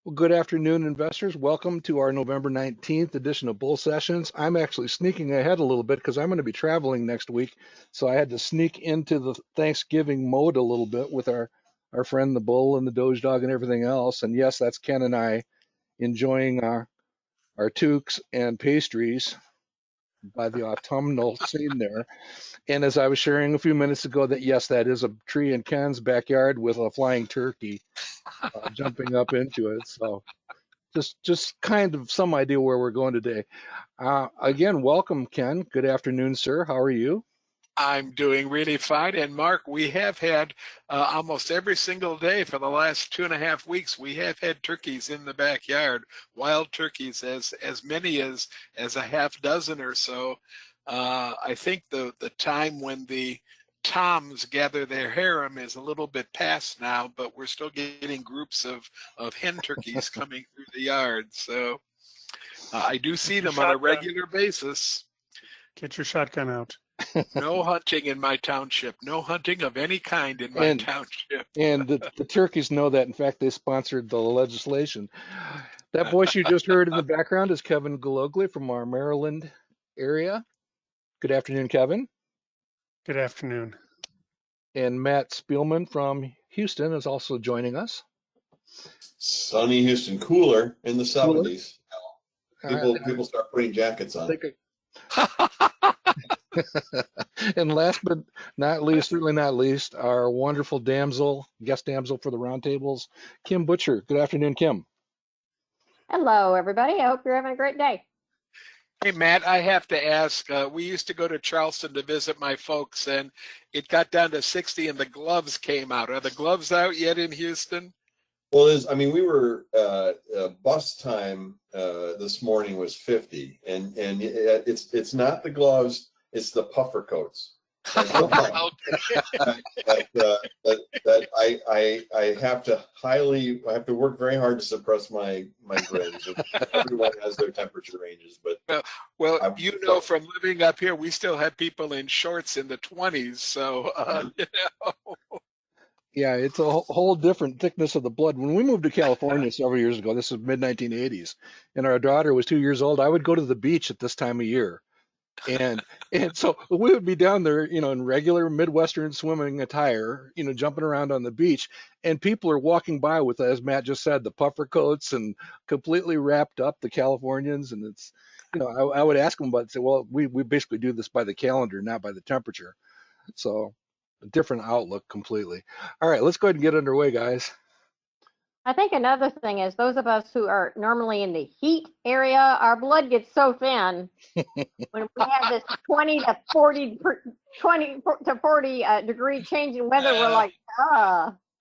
Well, good afternoon, investors. Welcome to our November 19th edition of Bull Sessions. I'm actually sneaking ahead a little bit because I'm going to be traveling next week. So I had to sneak into the Thanksgiving mode a little bit with our friend the Bull and the Doge Dog and everything else. And yes, that's Ken and I enjoying our toques and pastries by the autumnal scene there. And as I was sharing a few minutes ago, that yes, that is a tree in Ken's backyard with a flying turkey jumping up into it. So just kind of some idea where we're going today. Again, welcome, Ken. Good afternoon, sir. How are you? I'm doing really fine. And Mark, we have had almost every single day for the last 2.5 weeks, we have had turkeys in the backyard, wild turkeys, as many as a half dozen or so. I think the time when the toms gather their harem is a little bit past now, but we're still getting groups of hen turkeys coming through the yard. So I do see them on a regular basis. Get your shotgun out. No hunting in my township. No hunting of any kind in my township. And the turkeys know that. In fact, they sponsored the legislation. That voice you just heard in the background is Kevin Galogli from our Maryland area. Good afternoon, Kevin. Good afternoon. And Matt Spielman from Houston is also joining us. Sunny Houston, cooler in the 70s. People start putting jackets on. And last but not least, certainly not least, our wonderful guest damsel for the roundtables, Kim Butcher. Good afternoon, Kim. Hello, everybody. I hope you're having a great day. Hey, Matt, I have to ask, we used to go to Charleston to visit my folks, and it got down to 60 and the gloves came out. Are the gloves out yet in Houston? Well, we were bus time this morning was 50, and it's not the gloves, it's the puffer coats. that I have to work very hard to suppress my grins. Everyone has their temperature ranges, but well, from living up here, we still have people in shorts in the 20s. So Yeah, it's a whole different thickness of the blood. When we moved to California several years ago, this is mid-1980s, and our daughter was 2 years old, I would go to the beach at this time of year. And so we would be down there, in regular Midwestern swimming attire, jumping around on the beach, and people are walking by with, as Matt just said, the puffer coats and completely wrapped up, the Californians. And it's, I would ask them about it, say, well, we basically do this by the calendar, not by the temperature. So a different outlook completely. All right, let's go ahead and get underway, guys. I think another thing is those of us who are normally in the heat area, our blood gets so thin when we have this 20 to 40 degree change in weather. We're like,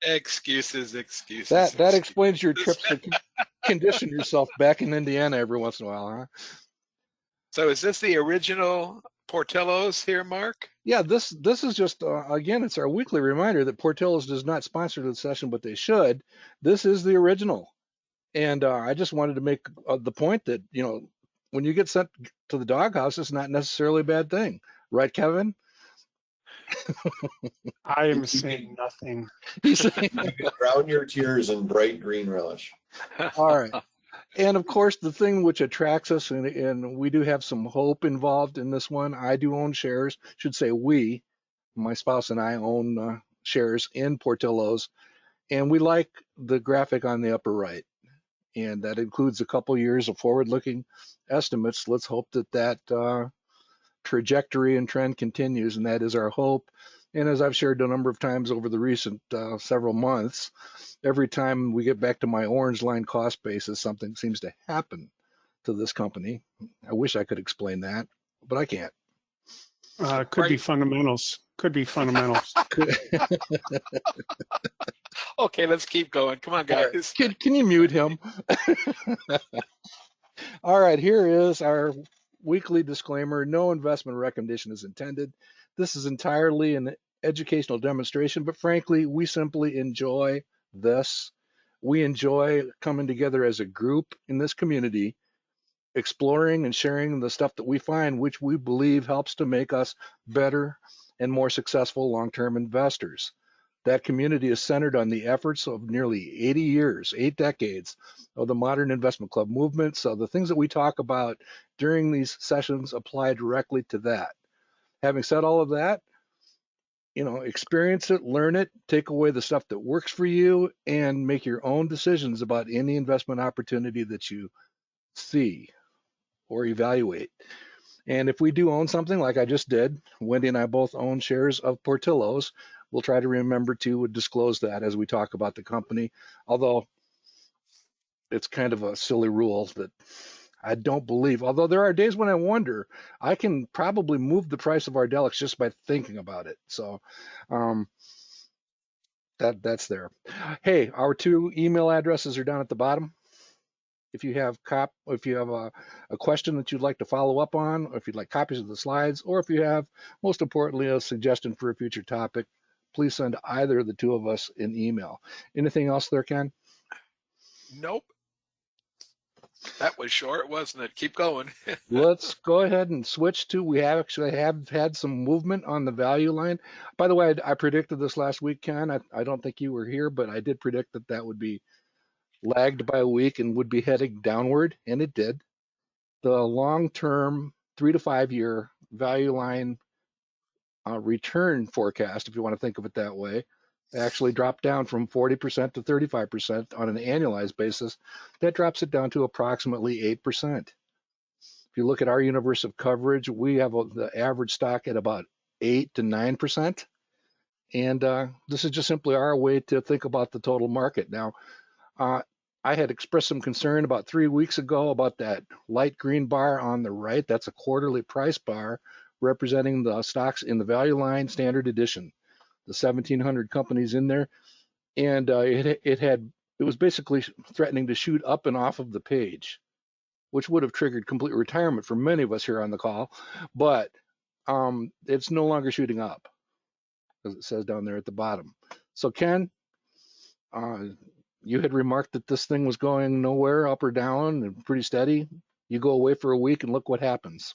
Excuses. That explains your trips to condition yourself back in Indiana every once in a while, huh? So is this the original Portillo's here, Mark? Yeah, this is just, again, it's our weekly reminder that Portillo's does not sponsor the session, but they should. This is the original. And I just wanted to make the point that, when you get sent to the doghouse, it's not necessarily a bad thing. Right, Kevin? I am saying nothing. He's saying, drown your tears in bright green relish. all right. And of course, the thing which attracts us, and we do have some hope involved in this one. I do own shares, should say we, my spouse and I own shares in Portillo's, and we like the graphic on the upper right. And that includes a couple years of forward-looking estimates. Let's hope that trajectory and trend continues, and that is our hope. And as I've shared a number of times over the recent several months, every time we get back to my orange line cost basis, something seems to happen to this company. I wish I could explain that, but I can't. Could be fundamentals. Okay, let's keep going. Come on, guys. Can you mute him? All right, here is our weekly disclaimer. No investment recommendation is intended. This is entirely an educational demonstration, but frankly, we simply enjoy this. We enjoy coming together as a group in this community, exploring and sharing the stuff that we find, which we believe helps to make us better and more successful long-term investors. That community is centered on the efforts of nearly 80 years, 8 decades of the modern investment club movement. So the things that we talk about during these sessions apply directly to that. Having said all of that, experience it, learn it, take away the stuff that works for you, and make your own decisions about any investment opportunity that you see or evaluate. And if we do own something like I just did, Wendy and I both own shares of Portillo's, we'll try to remember to disclose that as we talk about the company, although it's kind of a silly rule that I don't believe, although there are days when I wonder, I can probably move the price of ARDX just by thinking about it. So that's there. Hey, our 2 email addresses are down at the bottom. If you have a question that you'd like to follow up on, or if you'd like copies of the slides, or if you have, most importantly, a suggestion for a future topic, please send either of the 2 of us an email. Anything else there, Ken? Nope. That was short, wasn't it? Keep going. Let's go ahead and switch to, we actually have had some movement on the value line. By the way, I predicted this last week, Ken. I don't think you were here, but I did predict that would be lagged by a week and would be heading downward, and it did. The long-term 3 to 5 year value line return forecast, if you want to think of it that way, actually dropped down from 40% to 35% on an annualized basis. That drops it down to approximately 8%. If you look at our universe of coverage, we have the average stock at about 8 to 9%. And this is just simply our way to think about the total market. Now, I had expressed some concern about 3 weeks ago about that light green bar on the right. That's a quarterly price bar representing the stocks in the value line standard edition, the 1,700 companies in there. And it was basically threatening to shoot up and off of the page, which would have triggered complete retirement for many of us here on the call. But it's no longer shooting up, as it says down there at the bottom. So Ken, you had remarked that this thing was going nowhere, up or down, and pretty steady. You go away for a week and look what happens.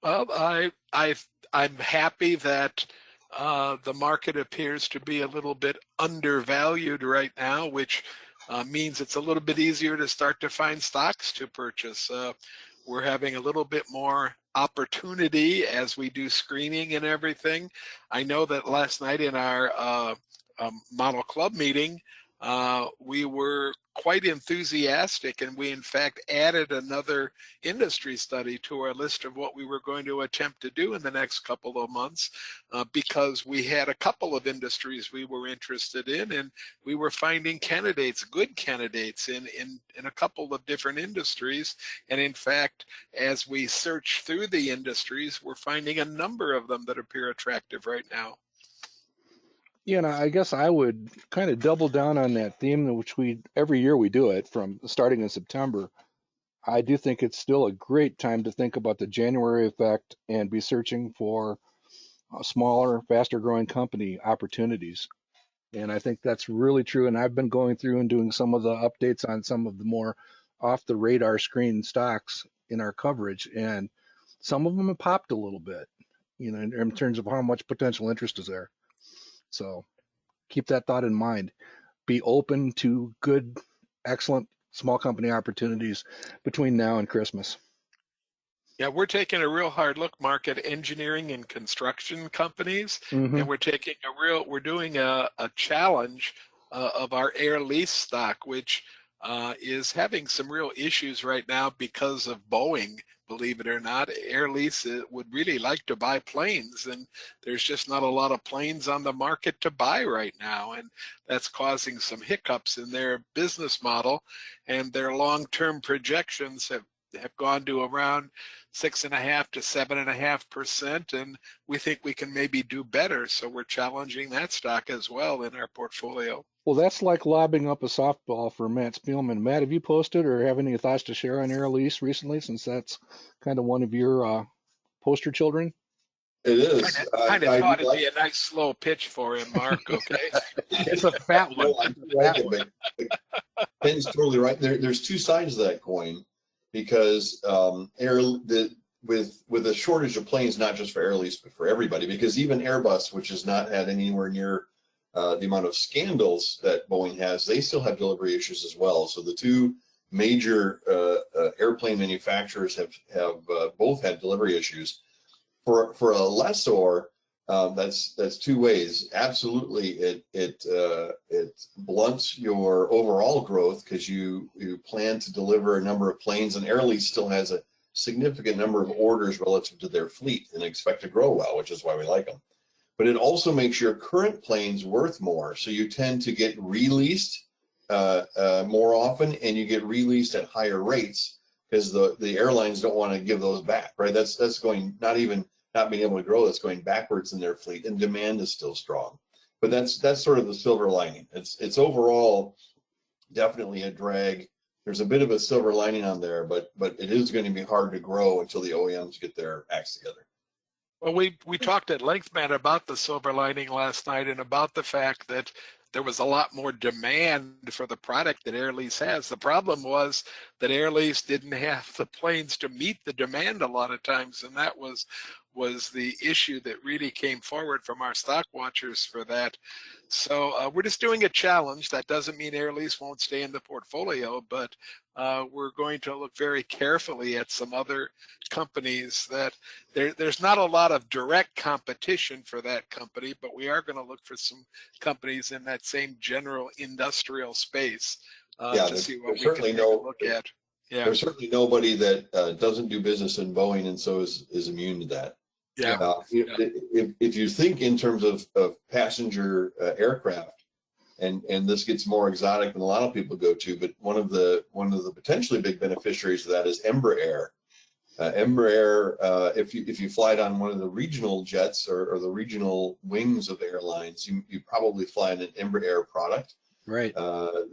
Well, I'm happy that the market appears to be a little bit undervalued right now, which means it's a little bit easier to start to find stocks to purchase. We're having a little bit more opportunity as we do screening and everything. I know that last night in our model club meeting, we were quite enthusiastic, and we in fact added another industry study to our list of what we were going to attempt to do in the next couple of months, because we had a couple of industries we were interested in, and we were finding candidates, good candidates in a couple of different industries. And in fact, as we search through the industries, we're finding a number of them that appear attractive right now. I guess I would kind of double down on that theme, which every year we do it from starting in September. I do think it's still a great time to think about the January effect and be searching for smaller, faster growing company opportunities. And I think that's really true. And I've been going through and doing some of the updates on some of the more off the radar screen stocks in our coverage. And some of them have popped a little bit, in terms of how much potential interest is there. So keep that thought in mind. Be open to good, excellent small company opportunities between now and Christmas. Yeah, we're taking a real hard look, Mark, at engineering and construction companies, and we're doing a challenge of our Air Lease stock, which is having some real issues right now because of Boeing. Believe it or not, Air Lease would really like to buy planes, and there's just not a lot of planes on the market to buy right now, and that's causing some hiccups in their business model, and their long-term projections have gone to around 6.5% to 7.5%, and we think we can maybe do better, so we're challenging that stock as well in our portfolio. Well, that's like lobbing up a softball for Matt Spielman. Matt, have you posted or have any thoughts to share on Air Lease recently, since that's kind of one of your poster children? It is. I thought it'd be a nice slow pitch for him, Mark, okay? It's a fat one. Ken's totally right. There's 2 sides of that coin, because with a shortage of planes, not just for Air Lease, but for everybody, because even Airbus, which has not had anywhere near the amount of scandals that Boeing has, they still have delivery issues as well. So the two major airplane manufacturers have both had delivery issues. For a lessor, that's two ways. Absolutely, it blunts your overall growth because you plan to deliver a number of planes, and Air Lease still has a significant number of orders relative to their fleet and expect to grow well, which is why we like them. But it also makes your current planes worth more, so you tend to get released more often, and you get released at higher rates because the airlines don't want to give those back, right? That's going not being able to grow, that's going backwards in their fleet, and demand is still strong. But that's sort of the silver lining. It's overall definitely a drag. There's a bit of a silver lining on there, but it is going to be hard to grow until the OEMs get their acts together. Well, we talked at length, Matt, about the silver lining last night and about the fact that there was a lot more demand for the product that Air Lease has. The problem was that Air Lease didn't have the planes to meet the demand a lot of times, and that was the issue that really came forward from our stock watchers for that. So we're just doing a challenge. That doesn't mean Air Lease won't stay in the portfolio, but we're going to look very carefully at some other companies that there's not a lot of direct competition for that company, but we are going to look for some companies in that same general industrial space to see what we can take a look at. Yeah. There's certainly nobody that doesn't do business in Boeing and so is immune to that. Yeah. If you think in terms of passenger aircraft, and this gets more exotic than a lot of people go to, but one of the potentially big beneficiaries of that is Embraer. Embraer, if you fly it on one of the regional jets or the regional wings of airlines, you probably fly an Embraer product. Right.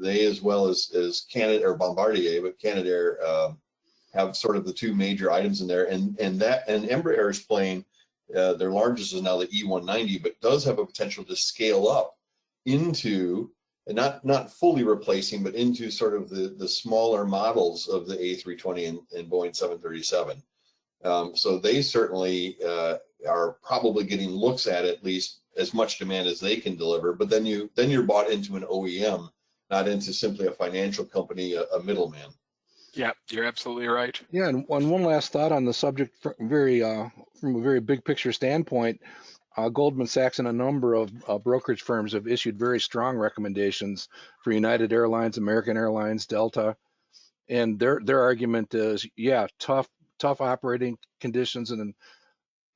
They, as well as Canada or Bombardier, but Canadair have sort of the two major items in there, and Embraer's plane, their largest is now the E190, but does have a potential to scale up into, and not fully replacing, but into sort of the smaller models of the A320 and Boeing 737. So they certainly are probably getting looks at least as much demand as they can deliver. But then you're bought into an OEM, not into simply a financial company, a middleman. Yeah, you're absolutely right. Yeah, and one last thought on the subject, from a very big picture standpoint. Goldman Sachs and a number of brokerage firms have issued very strong recommendations for United Airlines, American Airlines, Delta, and their argument is, yeah, tough operating conditions and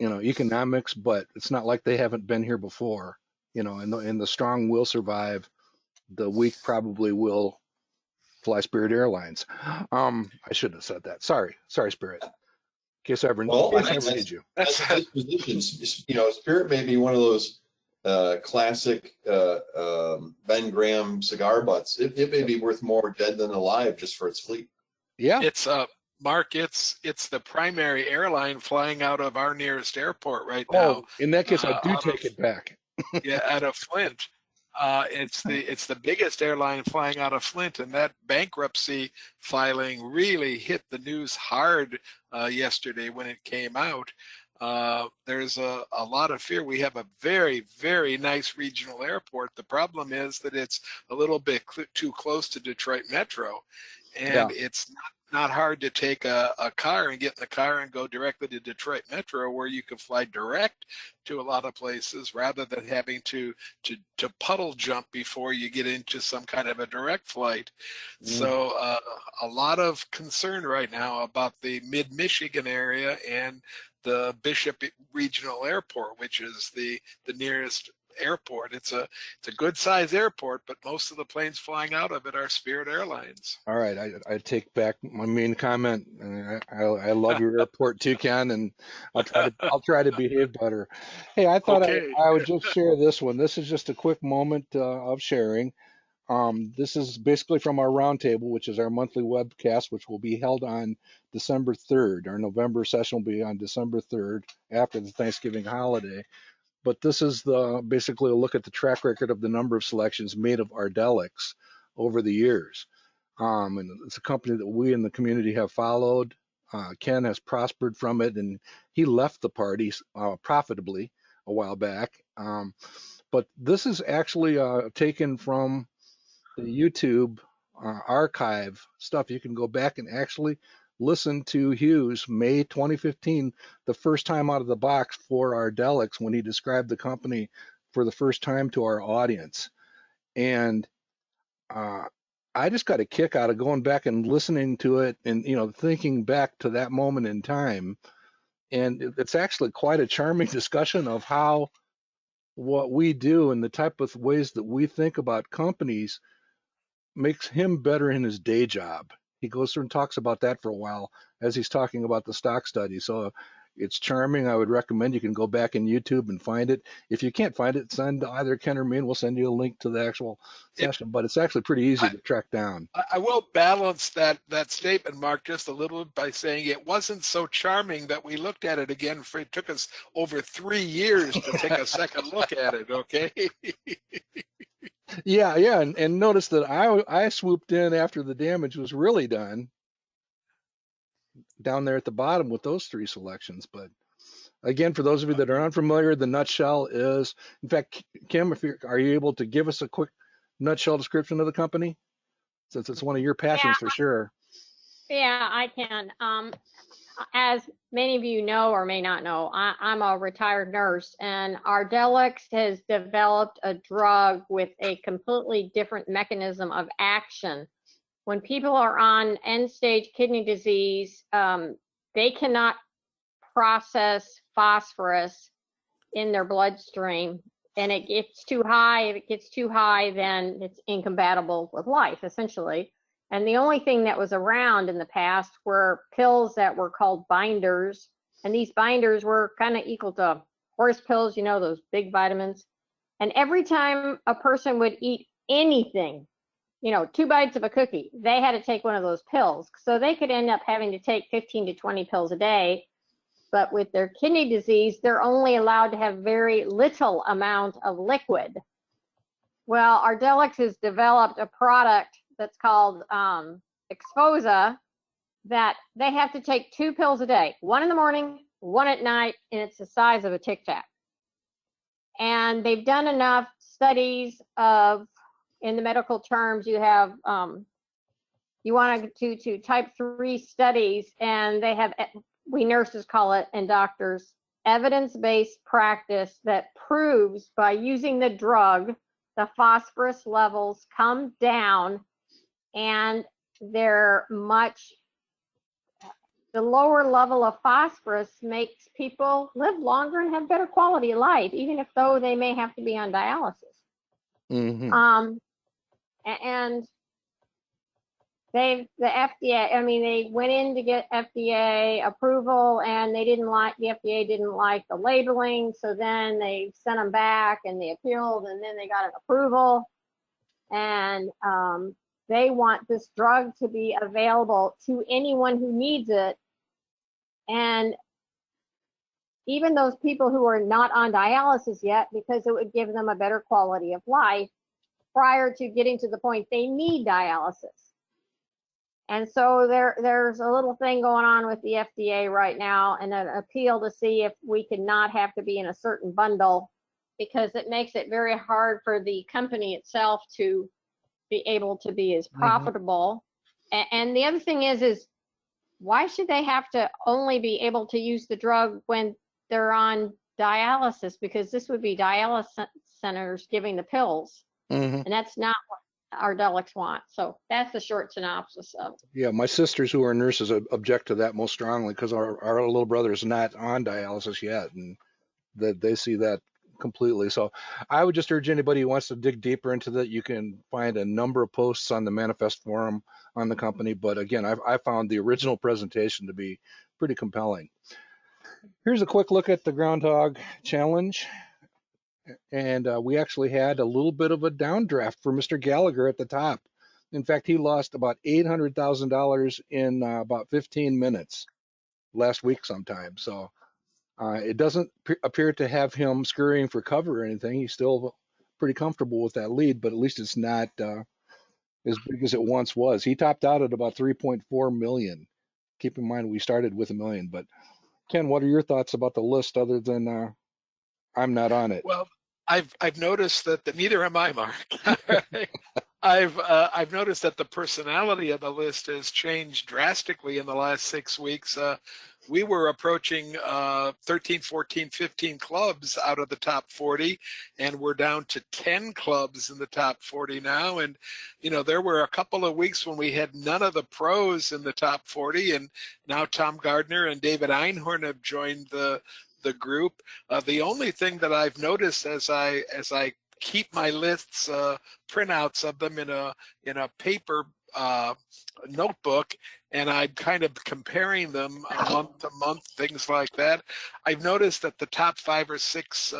economics, but it's not like they haven't been here before, and the strong will survive, the weak probably will fly Spirit Airlines. I shouldn't have said that. Sorry, Spirit. In case I ever need you. That's his position. Spirit may be one of those classic Ben Graham cigar butts. It may be worth more dead than alive just for its fleet. Yeah. It's Mark, it's the primary airline flying out of our nearest airport right now. Oh, in that case, I do take it back. Yeah, out of Flint. It's the biggest airline flying out of Flint, and that bankruptcy filing really hit the news hard yesterday when it came out. There's a lot of fear. We have a very, very nice regional airport. The problem is that it's a little bit too close to Detroit Metro, and it's not hard to take a car and get in the car and go directly to Detroit Metro, where you can fly direct to a lot of places rather than having to puddle jump before you get into some kind of a direct flight. So a lot of concern right now about the mid-Michigan area and the Bishop Regional Airport, which is the nearest airport. It's a good size airport, but most of the planes flying out of it are Spirit Airlines. All right, I take back my main comment. I love your airport too, Ken, and I'll try to behave better. Hey, I thought I would just share this one. This is just a quick moment of sharing. This is basically from our roundtable, which is our monthly webcast, which will be held on December 3rd. Our November session will be on December 3rd after the Thanksgiving holiday. But this is basically a look at the track record of the number of selections made of ARDX over the years. And it's a company that we in the community have followed. Ken has prospered from it, and he left the party profitably a while back. But but this is actually taken from the YouTube archive stuff. You can go back and actually listen to Hughes, May 2015, the first time out of the box for ARDX when he described the company for the first time to our audience. And I just got a kick out of going back and listening to it and, thinking back to that moment in time. And it's actually quite a charming discussion of how what we do and the type of ways that we think about companies makes him better in his day job. He goes through and talks about that for a while as he's talking about the stock study. So it's charming. I would recommend you can go back in YouTube and find it. If you can't find it, send either Ken or me and we'll send you a link to the actual session. But it's actually pretty easy to track down. I will balance that statement, Mark, just a little bit by saying it wasn't so charming that we looked at it again. It took us over 3 years to take a second look at it, okay? Yeah, and notice that I swooped in after the damage was really done down there at the bottom with those 3 selections. But again, for those of you that are unfamiliar, the nutshell is, in fact, Kim, are you able to give us a quick nutshell description of the company? Since it's one of your passions for sure. Yeah, I can. As many of you know or may not know, I'm a retired nurse, and ARDX has developed a drug with a completely different mechanism of action. When people are on end-stage kidney disease, they cannot process phosphorus in their bloodstream, and it gets too high. If it gets too high, then it's incompatible with life, essentially. And the only thing that was around in the past were pills that were called binders. And these binders were kind of equal to horse pills, those big vitamins. And every time a person would eat anything, 2 bites of a cookie, they had to take one of those pills. So they could end up having to take 15 to 20 pills a day. But with their kidney disease, they're only allowed to have very little amount of liquid. Well, ARDX has developed a product that's called Exposa, that they have to take 2 pills a day, 1 in the morning, 1 at night, and it's the size of a Tic Tac. And they've done enough studies of, in the medical terms, you have, you want to do type 3 studies, and they have, we nurses call it, and doctors, evidence-based practice that proves by using the drug, the phosphorus levels come down, and they're much, the lower level of phosphorus makes people live longer and have better quality of life, even if though they may have to be on dialysis. Mm-hmm. And the FDA, they went in to get FDA approval, and the FDA didn't like the labeling, so then they sent them back and they appealed, and then they got an approval. And they want this drug to be available to anyone who needs it. And even those people who are not on dialysis yet, because it would give them a better quality of life prior to getting to the point they need dialysis. And so there's a little thing going on with the FDA right now, and an appeal to see if we could not have to be in a certain bundle, because it makes it very hard for the company itself to be able to be as profitable. And the other thing is why should they have to only be able to use the drug when they're on dialysis? Because this would be dialysis centers giving the pills, and that's not what ARDX wants. So that's the short synopsis of it. Yeah, my sisters who are nurses object to that most strongly because our little brother is not on dialysis yet, and that they see that completely. So I would just urge anybody who wants to dig deeper into that. You can find a number of posts on the Manifest forum on the company. But again, I found the original presentation to be pretty compelling. Here's a quick look at the Groundhog Challenge. And we actually had a little bit of a downdraft for Mr. Gallagher at the top. In fact, he lost about $800,000 in about 15 minutes last week sometime. So it doesn't appear to have him scurrying for cover or anything. He's still pretty comfortable with that lead, but at least it's not as big as it once was. He topped out at about 3.4 million. Keep in mind we started with 1 million. But Ken, what are your thoughts about the list other than I'm not on it? Well, I've noticed that neither am I, Mark. I've noticed that the personality of the list has changed drastically in the last 6 weeks. We were approaching 13, 14, 15 clubs out of the top 40, and we're down to 10 clubs in the top 40 now. And, you know, there were a couple of weeks when we had none of the pros in the top 40, and now Tom Gardner and David Einhorn have joined the group. The only thing that I've noticed as I keep my lists, printouts of them in a paper notebook, and I'm kind of comparing them month to month, things like that. I've noticed that the top 5 or 6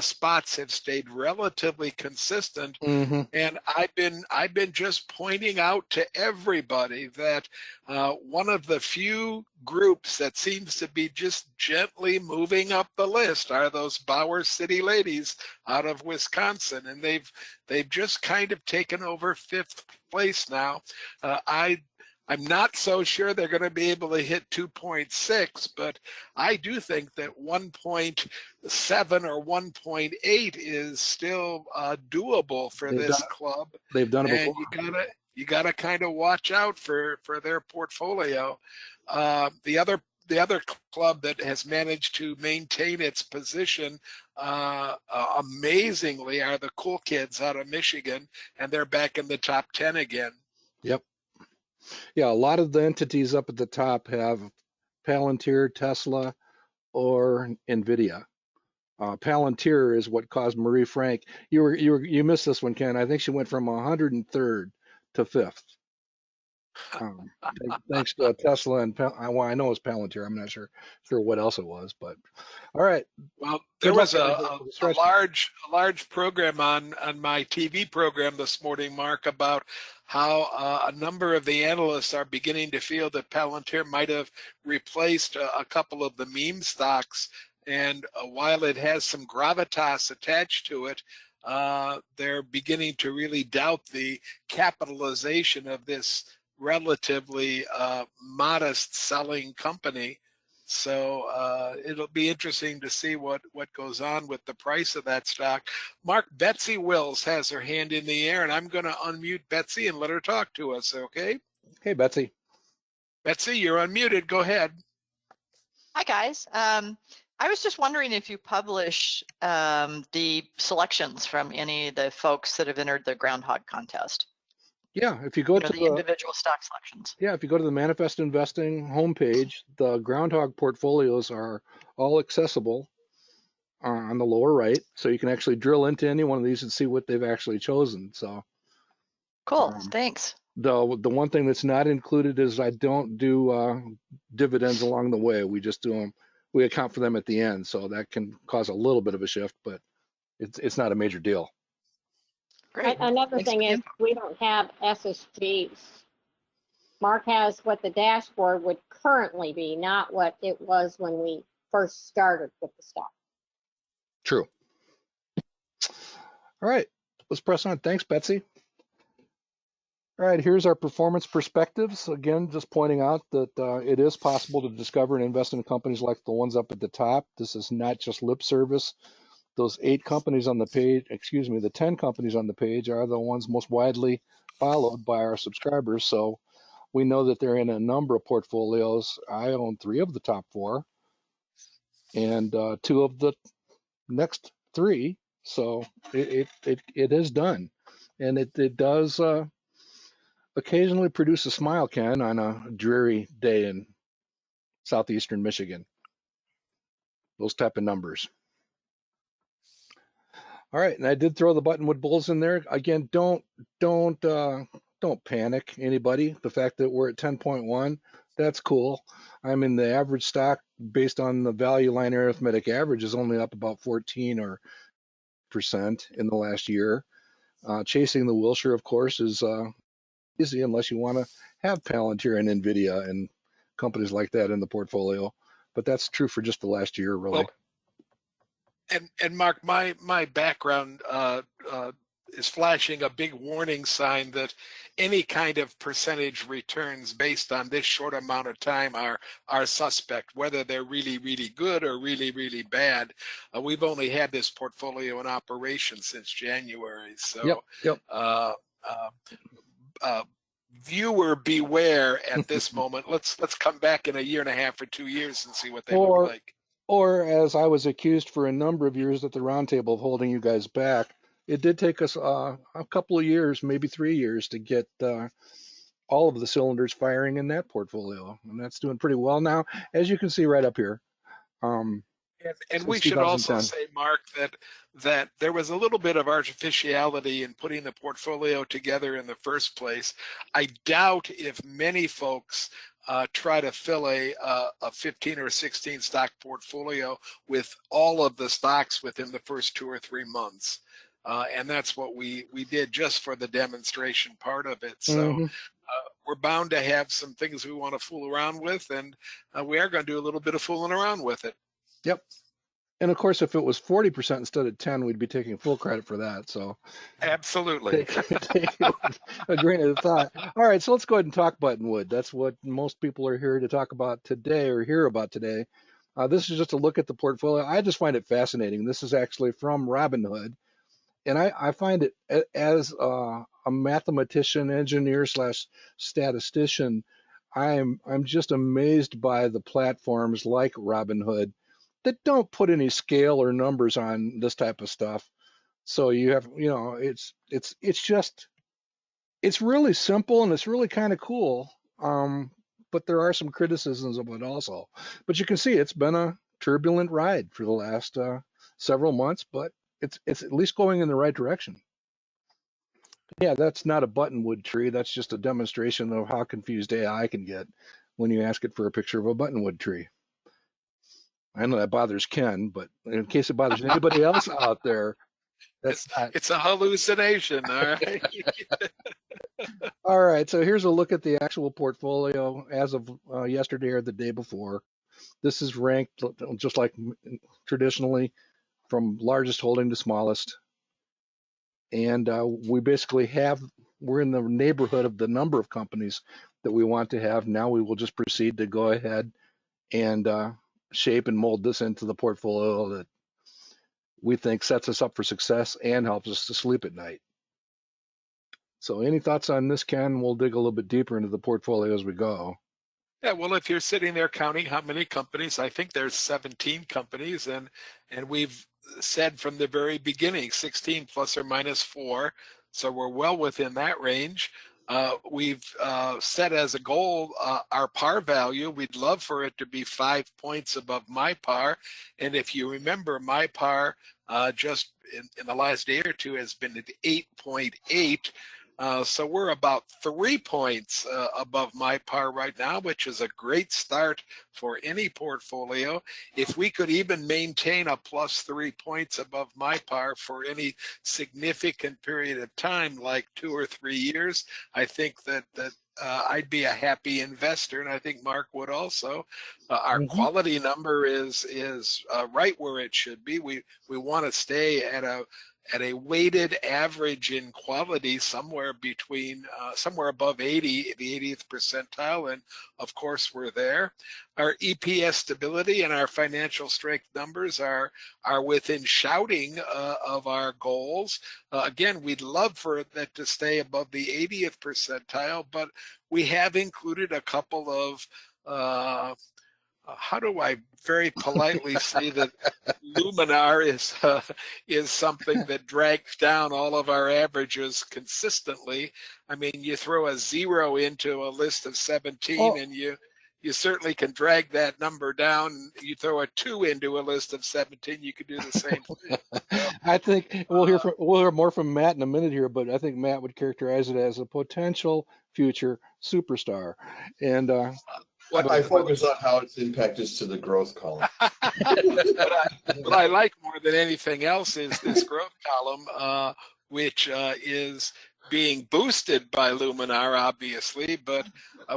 spots have stayed relatively consistent. Mm-hmm. And I've been just pointing out to everybody that one of the few groups that seems to be just gently moving up the list are those Bauer City ladies out of Wisconsin, and they've just kind of taken over 5th place now. I'm not so sure they're going to be able to hit 2.6, but I do think that 1.7 or 1.8 is still doable for this club. They've done it and before. You gotta kind of watch out for their portfolio. The other club that has managed to maintain its position amazingly are the Cool Kids out of Michigan, and they're back in the top 10 again. Yep. Yeah, a lot of the entities up at the top have Palantir, Tesla, or NVIDIA. Palantir is what caused Marie Frank. You missed this one, Ken. I think she went from 103rd to 5th. Thanks to Tesla and well, I know it's Palantir. I'm not sure what else it was, but all right. Well, there was a large program on my TV program this morning, Mark, about how a number of the analysts are beginning to feel that Palantir might have replaced a couple of the meme stocks. And while it has some gravitas attached to it, they're beginning to really doubt the capitalization of this relatively modest selling company. So it'll be interesting to see what goes on with the price of that stock. Mark, Betsy Wills has her hand in the air, and I'm going to unmute Betsy and let her talk to us, okay? Hey, Betsy. Betsy, you're unmuted. Go ahead. Hi, guys. I was just wondering if you publish the selections from any of the folks that have entered the groundhog contest. Yeah, if you go to the individual stock selections. Yeah, if you go to the Manifest Investing homepage, the groundhog portfolios are all accessible on the lower right, so you can actually drill into any one of these and see what they've actually chosen. So cool, thanks. The one thing that's not included is I don't do dividends along the way. We just do them. We account for them at the end, so that can cause a little bit of a shift, but it's not a major deal. Great. Another thing is we don't have SSGs. Mark has what the dashboard would currently be, not what it was when we first started with the stock. True. All right, let's press on. Thanks, Betsy. All right, here's our performance perspectives. Again, just pointing out that it is possible to discover and invest in companies like the ones up at the top. This is not just lip service. Those 8 companies on the page, the 10 companies on the page are the ones most widely followed by our subscribers. So we know that they're in a number of portfolios. I own 3 of the top 4 and 2 of the next 3. So it is done. And it does occasionally produce a smile, Ken, on a dreary day in southeastern Michigan. Those type of numbers. All right, and I did throw the Buttonwood Bulls in there. Again, don't panic, anybody. The fact that we're at 10.1, that's cool. I mean, the average stock based on the value line arithmetic average is only up about 14% in the last year. Chasing the Wilshire, of course, is easy unless you want to have Palantir and NVIDIA and companies like that in the portfolio. But that's true for just the last year, really. Well, and Mark, my background flashing a big warning sign that any kind of percentage returns based on this short amount of time are suspect, whether they're really, really good or really, really bad. We've only had this portfolio in operation since January. So Yep. Viewer beware at this moment. Let's come back in a year and a half or 2 years and see what they look like. Or as I was accused for a number of years at the roundtable of holding you guys back, it did take us a couple of years, maybe 3 years, to get all of the cylinders firing in that portfolio, and that's doing pretty well now, as you can see right up here. And we should also say, Mark, that there was a little bit of artificiality in putting the portfolio together in the first place. I doubt if many folks try to fill a 15 or 16 stock portfolio with all of the stocks within the first 2 or 3 months. And that's what we did just for the demonstration part of it. So we're bound to have some things we want to fool around with, and we are going to do a little bit of fooling around with it. Yep. And of course, if it was 40% instead of 10, we'd be taking full credit for that. So absolutely. Take a grain of thought. All right, so let's go ahead and talk Buttonwood. That's what most people are here to talk about today or hear about today. This is just a look at the portfolio. I just find it fascinating. This is actually from Robinhood. And I find it, as a mathematician, engineer / statistician, I'm just amazed by the platforms like Robinhood that don't put any scale or numbers on this type of stuff. So you have, it's really simple and it's really kind of cool. But there are some criticisms of it also. But you can see it's been a turbulent ride for the last several months, but it's at least going in the right direction. Yeah, that's not a Buttonwood tree. That's just a demonstration of how confused AI can get when you ask it for a picture of a Buttonwood tree. I know that bothers Ken, but in case it bothers anybody else out there, it's a hallucination. All right. All right. So here's a look at the actual portfolio as of yesterday or the day before. This is ranked just like traditionally from largest holding to smallest. And we basically we're in the neighborhood of the number of companies that we want to have. Now we will just proceed to go ahead and shape and mold this into the portfolio that we think sets us up for success and helps us to sleep at night. So any thoughts on this, Ken? We'll dig a little bit deeper into the portfolio as we go. Yeah, well, if you're sitting there counting how many companies, I think there's 17 companies, and we've said from the very beginning, 16 plus or minus 4. So we're well within that range. We've set as a goal our par value. We'd love for it to be 5 points above my par. And if you remember, my par just in the last day or two has been at 8.8. So we're about 3 points above my par right now, which is a great start for any portfolio. If we could even maintain a plus 3 points above my par for any significant period of time, like 2 or 3 years, I think that I'd be a happy investor, and I think Mark would also. Our quality number is right where it should be. We want to stay at a weighted average in quality somewhere between somewhere above 80, the 80th percentile, and of course we're there. Our EPS stability and our financial strength numbers are within shouting of our goals. Again, we'd love for that to stay above the 80th percentile, but we have included a couple of how do I very politely say that Luminar is something that drags down all of our averages consistently. I mean, you throw a 0 into a list of 17 and you certainly can drag that number down. You throw a 2 into a list of 17, you could do the same thing. I think we'll hear more from Matt in a minute here, but I think Matt would characterize it as a potential future superstar. And what I focus on how its impact is to the growth column. What I like more than anything else is this growth column, which is being boosted by Luminar, obviously, but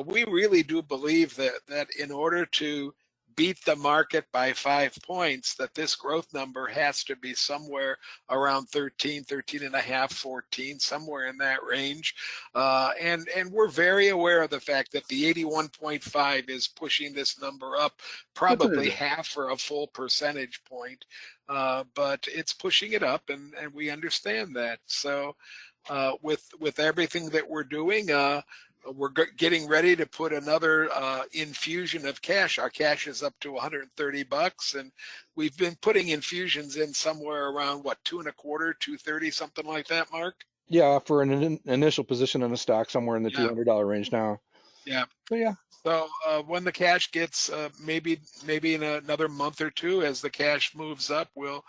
we really do believe that in order to beat the market by 5 points, that this growth number has to be somewhere around 13, 13 and a half, 14, somewhere in that range. And we're very aware of the fact that the 81.5 is pushing this number up probably half or a full percentage point. But it's pushing it up, and we understand that. So with everything that we're doing, we're getting ready to put another infusion of cash. Our cash is up to $130, and we've been putting infusions in somewhere around what, 2.25, 230, something like that, Mark? Yeah, for an initial position in a stock, somewhere in the $200 range now. Yeah. So yeah. So when the cash gets maybe in another month or two, as the cash moves up, we'll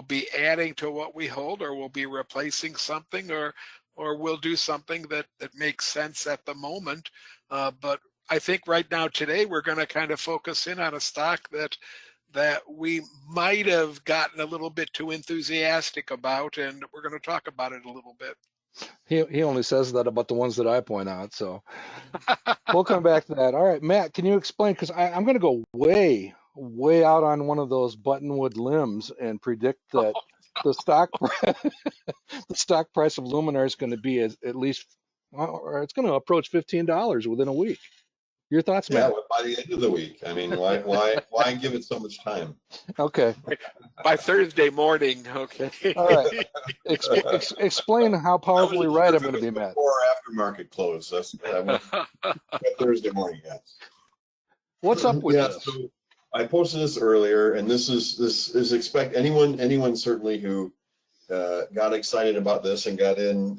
be adding to what we hold, or we'll be replacing something, or we'll do something that makes sense at the moment. But I think right now today we're going to kind of focus in on a stock that we might have gotten a little bit too enthusiastic about, and we're going to talk about it a little bit. He only says that about the ones that I point out, so we'll come back to that. All right, Matt, can you explain? Because I'm going to go way out on one of those Buttonwood limbs and predict that the stock price of Luminar is going to be at least, or it's going to approach $15 within a week. Your thoughts, Matt? Yeah, by the end of the week. I mean, why give it so much time? Okay. By Thursday morning, okay. All right. Explain how powerfully right I'm going to be, Matt. Before or after market close. That's Thursday morning, yes. What's up with this? So I posted this earlier, and this is expect anyone certainly who got excited about this and got in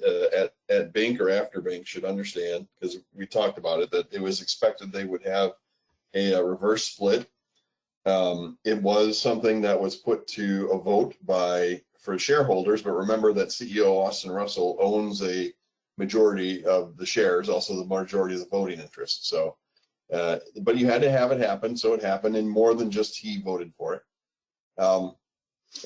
at Bink or after Bink should understand, because we talked about it, that it was expected they would have a reverse split. It was something that was put to a vote for shareholders, but remember that CEO Austin Russell owns a majority of the shares, also the majority of the voting interest. So, but you had to have it happen, so it happened, and more than just he voted for it.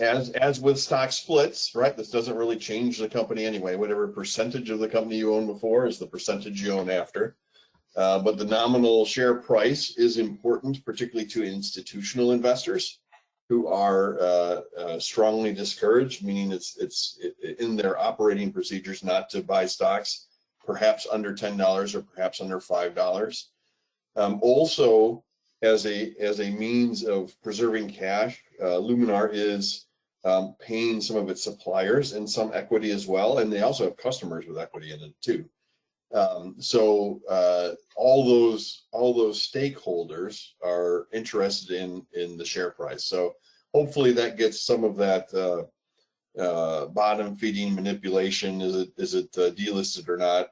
As with stock splits, right, this doesn't really change the company anyway. Whatever percentage of the company you own before is the percentage you own after. But the nominal share price is important, particularly to institutional investors who are strongly discouraged, meaning it's in their operating procedures not to buy stocks perhaps under $10 or perhaps under $5. Also, as a means of preserving cash, Luminar is paying some of its suppliers in some equity as well, and they also have customers with equity in it too. So all those stakeholders are interested in the share price. So hopefully that gets some of that bottom feeding manipulation, is it delisted or not,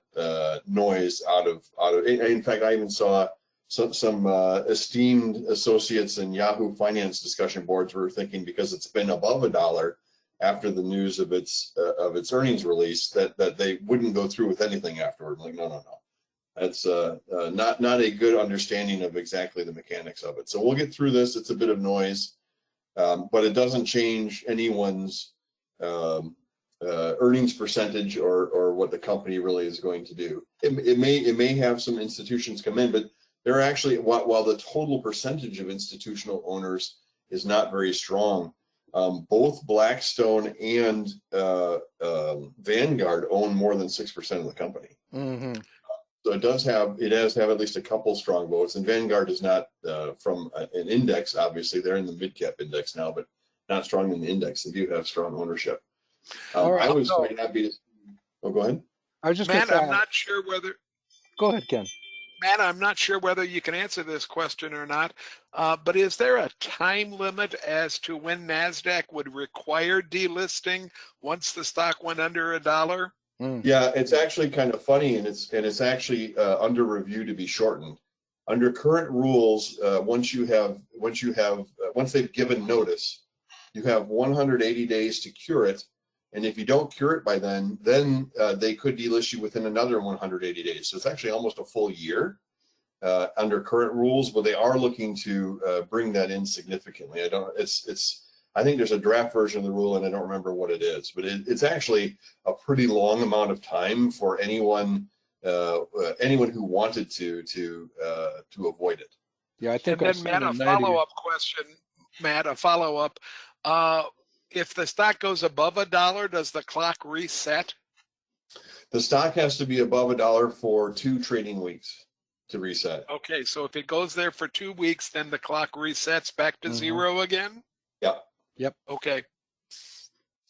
noise out of. In fact, I even saw some esteemed associates in Yahoo Finance discussion boards were thinking, because it's been above $1 after the news of its earnings release, that they wouldn't go through with anything afterward. Like, no. That's not a good understanding of exactly the mechanics of it. So we'll get through this. It's a bit of noise, but it doesn't change anyone's earnings percentage or what the company really is going to do. It may have some institutions come in, but they're actually, while the total percentage of institutional owners is not very strong, both Blackstone and Vanguard own more than 6% of the company. Mm-hmm. So it does have at least a couple strong votes, and Vanguard is not from an index. Obviously, they're in the mid-cap index now, but not strong in the index. They do have strong ownership. Right, I was quite happy to. Oh, go ahead. I was just Matt, I'm not sure whether. Go ahead, Ken. Matt, I'm not sure whether you can answer this question or not, but is there a time limit as to when NASDAQ would require delisting once the stock went under $1? Yeah, it's actually kind of funny, and it's actually under review to be shortened. Under current rules, once they've given notice, you have 180 days to cure it, and if you don't cure it by then they could delist you within another 180 days. So it's actually almost a full year under current rules, but they are looking to bring that in significantly. I think there's a draft version of the rule, and I don't remember what it is, but it's actually a pretty long amount of time for anyone who wanted to avoid it. Yeah, I think And I then seen Matt, a a 90. follow-up question. Matt, a follow-up. If the stock goes above $1, does the clock reset? The stock has to be above $1 for 2 trading weeks to reset. Okay, so if it goes there for 2 weeks, then the clock resets back to Mhm. 0 again? Yep. Yep. Okay.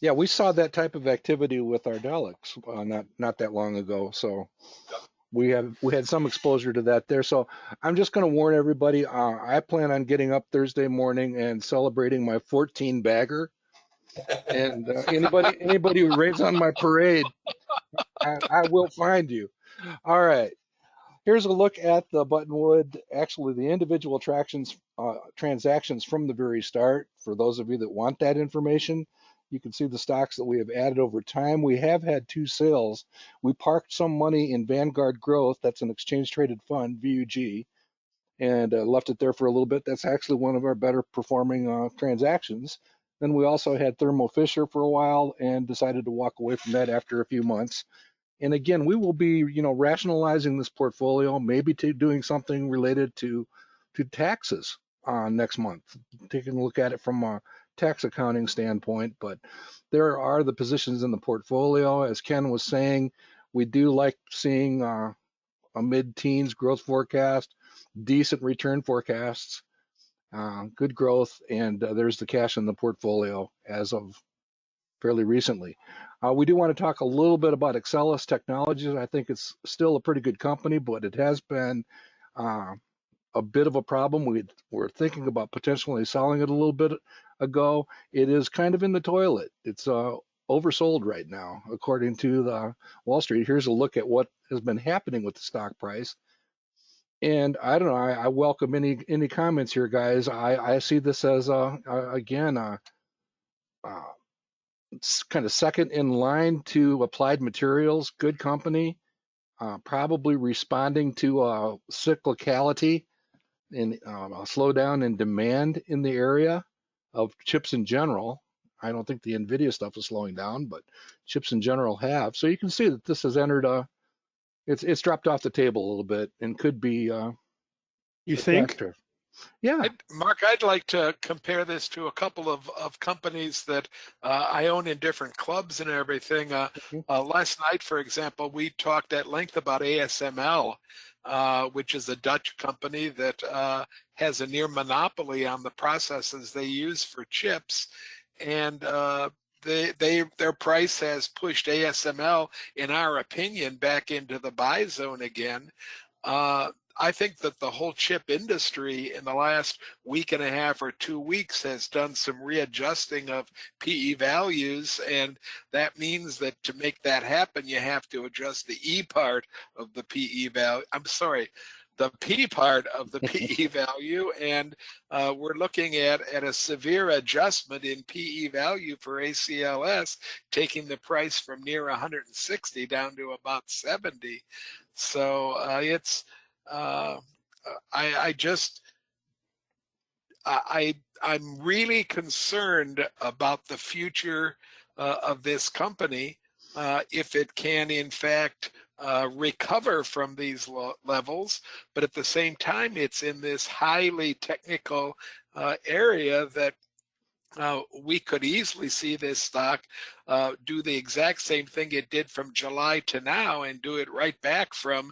Yeah, we saw that type of activity with ARDX not that long ago. So we had some exposure to that there. So I'm just going to warn everybody. I plan on getting up Thursday morning and celebrating my 14 bagger. And anybody who raves on my parade, I will find you. All right. Here's a look at the Buttonwood, actually the individual transactions from the very start. For those of you that want that information, you can see the stocks that we have added over time. We have had 2 sales. We parked some money in Vanguard Growth, that's an exchange traded fund, VUG, and left it there for a little bit. That's actually one of our better performing transactions. Then we also had Thermo Fisher for a while and decided to walk away from that after a few months. And again, we will be, rationalizing this portfolio, maybe doing something related to taxes next month, taking a look at it from a tax accounting standpoint. But there are the positions in the portfolio, as Ken was saying, we do like seeing a mid-teens growth forecast, decent return forecasts, good growth, and there's the cash in the portfolio as of fairly recently. We do want to talk a little bit about ACLS Technologies. I think it's still a pretty good company, but it has been a bit of a problem. We're thinking about potentially selling it a little bit ago. It is kind of in the toilet. It's oversold right now, according to the Wall Street. Here's a look at what has been happening with the stock price. And I don't know. I welcome any comments here, guys. I see this as again. It's kind of second in line to Applied Materials, good company, probably responding to cyclicality and a slowdown in demand in the area of chips in general. I don't think the NVIDIA stuff is slowing down, but chips in general have. So you can see that this has entered it's dropped off the table a little bit and could be You think? attractive. Yeah. Mark, I'd like to compare this to a couple of companies that I own in different clubs and everything. Last night, for example, we talked at length about ASML, which is a Dutch company that has a near monopoly on the processes they use for chips. And their price has pushed ASML, in our opinion, back into the buy zone again. I think that the whole chip industry in the last week and a half or 2 weeks has done some readjusting of PE values, and that means that to make that happen, you have to adjust the E part of the PE value. I'm sorry, the P part of the PE value, and we're looking at a severe adjustment in PE value for ACLS, taking the price from near 160 down to about 70. So it's I'm really concerned about the future of this company if it can in fact recover from these levels, but at the same time it's in this highly technical area that we could easily see this stock do the exact same thing it did from July to now and do it right back from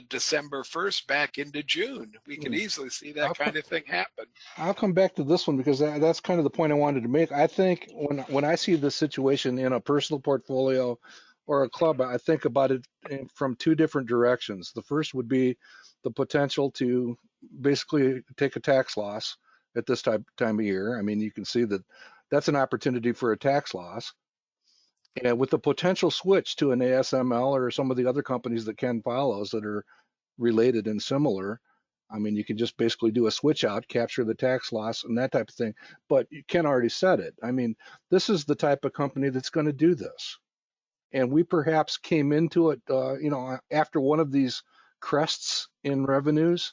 December 1st back into June. We could easily see that kind of thing happen. I'll come back to this one because that's kind of the point I wanted to make. I think when I see this situation in a personal portfolio or a club, I think about it from 2 different directions. The first would be the potential to basically take a tax loss at this time of year. I mean, you can see that that's an opportunity for a tax loss. And with the potential switch to an ASML or some of the other companies that Ken follows that are related and similar, I mean, you can just basically do a switch out, capture the tax loss and that type of thing. But Ken already said it. I mean, this is the type of company that's going to do this. And we perhaps came into it, after one of these crests in revenues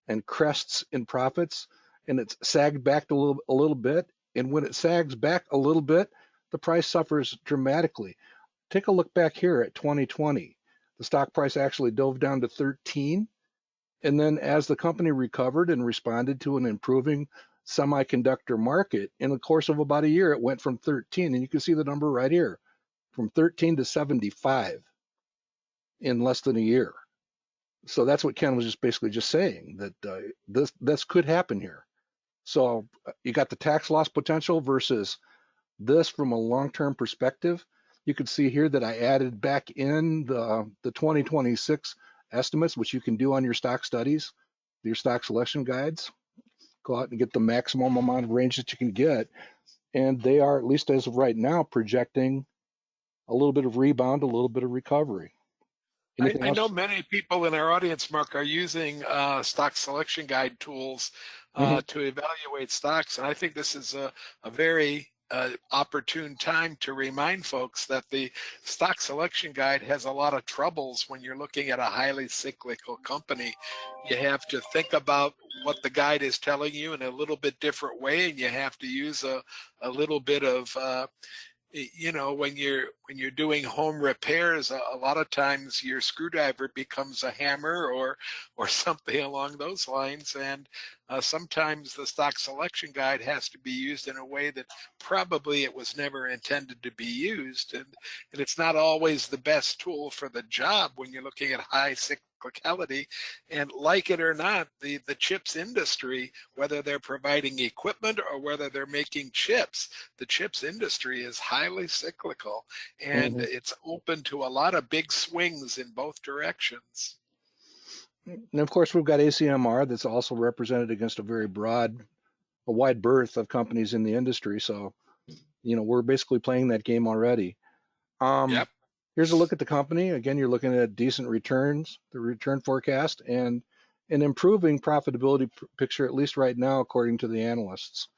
and crests in profits, and it's sagged back a little bit. And when it sags back a little bit, the price suffers dramatically. Take a look back here at 2020. The stock price actually dove down to 13. And then as the company recovered and responded to an improving semiconductor market, in the course of about a year, it went from 13, and you can see the number right here, from 13 to 75 in less than a year. So that's what Ken was just basically just saying, that this could happen here. So you got the tax loss potential versus this from a long-term perspective. You can see here that I added back in the 2026 estimates, which you can do on your stock studies, your stock selection guides. Go out and get the maximum amount of range that you can get. And they are, at least as of right now, projecting a little bit of rebound, a little bit of recovery. I know many people in our audience, Mark, are using stock selection guide tools to evaluate stocks. And I think this is a very opportune time to remind folks that the stock selection guide has a lot of troubles when you're looking at a highly cyclical company. You have to think about what the guide is telling you in a little bit different way, and you have to use a little bit of you know, when you're doing home repairs, a lot of times your screwdriver becomes a hammer or something along those lines, and sometimes the stock selection guide has to be used in a way that probably it was never intended to be used, and it's not always the best tool for the job when you're looking at high cyclicality. And like it or not, the chips industry, whether they're providing equipment or whether they're making chips, the chips industry is highly cyclical, and it's open to a lot of big swings in both directions. And of course, we've got ACMR that's also represented against a wide berth of companies in the industry. So, you know, we're basically playing that game already. Yep. Here's a look at the company. Again, you're looking at decent returns, the return forecast, and an improving profitability picture, at least right now, according to the analysts.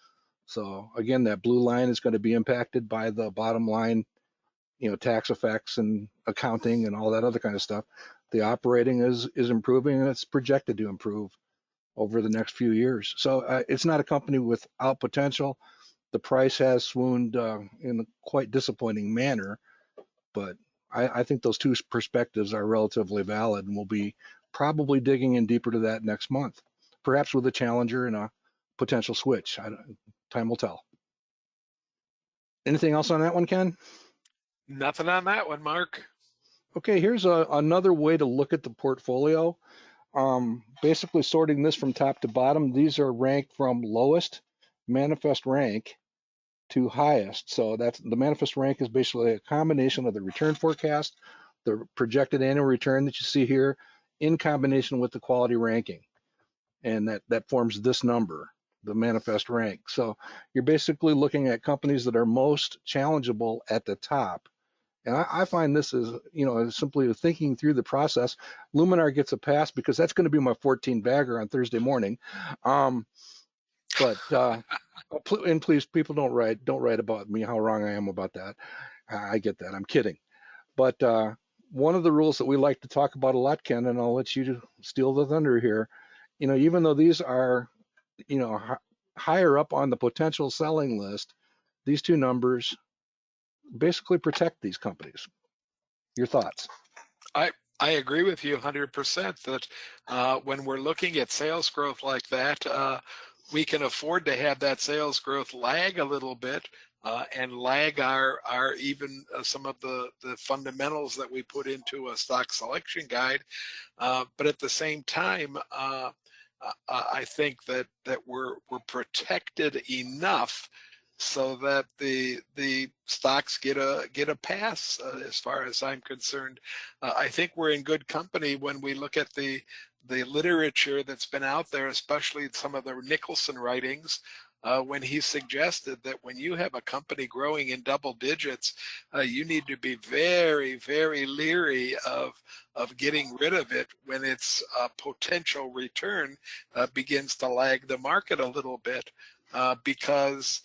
So again, that blue line is going to be impacted by the bottom line, you know, tax effects and accounting and all that other kind of stuff. The operating is improving, and it's projected to improve over the next few years. So it's not a company without potential. The price has swooned in a quite disappointing manner, but I think those two perspectives are relatively valid, and we'll be probably digging in deeper to that next month, perhaps with a challenger and a potential switch. Time will tell. Anything else on that one, Ken? Nothing on that one, Mark. Okay, here's another way to look at the portfolio. Basically sorting this from top to bottom. These are ranked from lowest manifest rank to highest. So that's the manifest rank is basically a combination of the return forecast, the projected annual return that you see here, in combination with the quality ranking. And that forms this number, the manifest rank. So you're basically looking at companies that are most challengeable at the top. And I find this is, you know, simply thinking through the process. Luminar gets a pass because that's going to be my 14 bagger on Thursday morning. And please, people don't write about me how wrong I am about that. I get that. I'm kidding. But one of the rules that we like to talk about a lot, Ken, and I'll let you steal the thunder here. You know, even though these are, you know, higher up on the potential selling list, these two numbers basically protect these companies. Your thoughts? I agree with you 100% that when we're looking at sales growth like that, we can afford to have that sales growth lag a little bit and lag our even some of the fundamentals that we put into a stock selection guide. But at the same time, I think that we're protected enough so that the stocks get a pass as far as I'm concerned. I think we're in good company when we look at the literature that's been out there, especially some of the Nicholson writings, when he suggested that when you have a company growing in double digits, you need to be very, very leery of getting rid of it when its potential return begins to lag the market a little bit, because,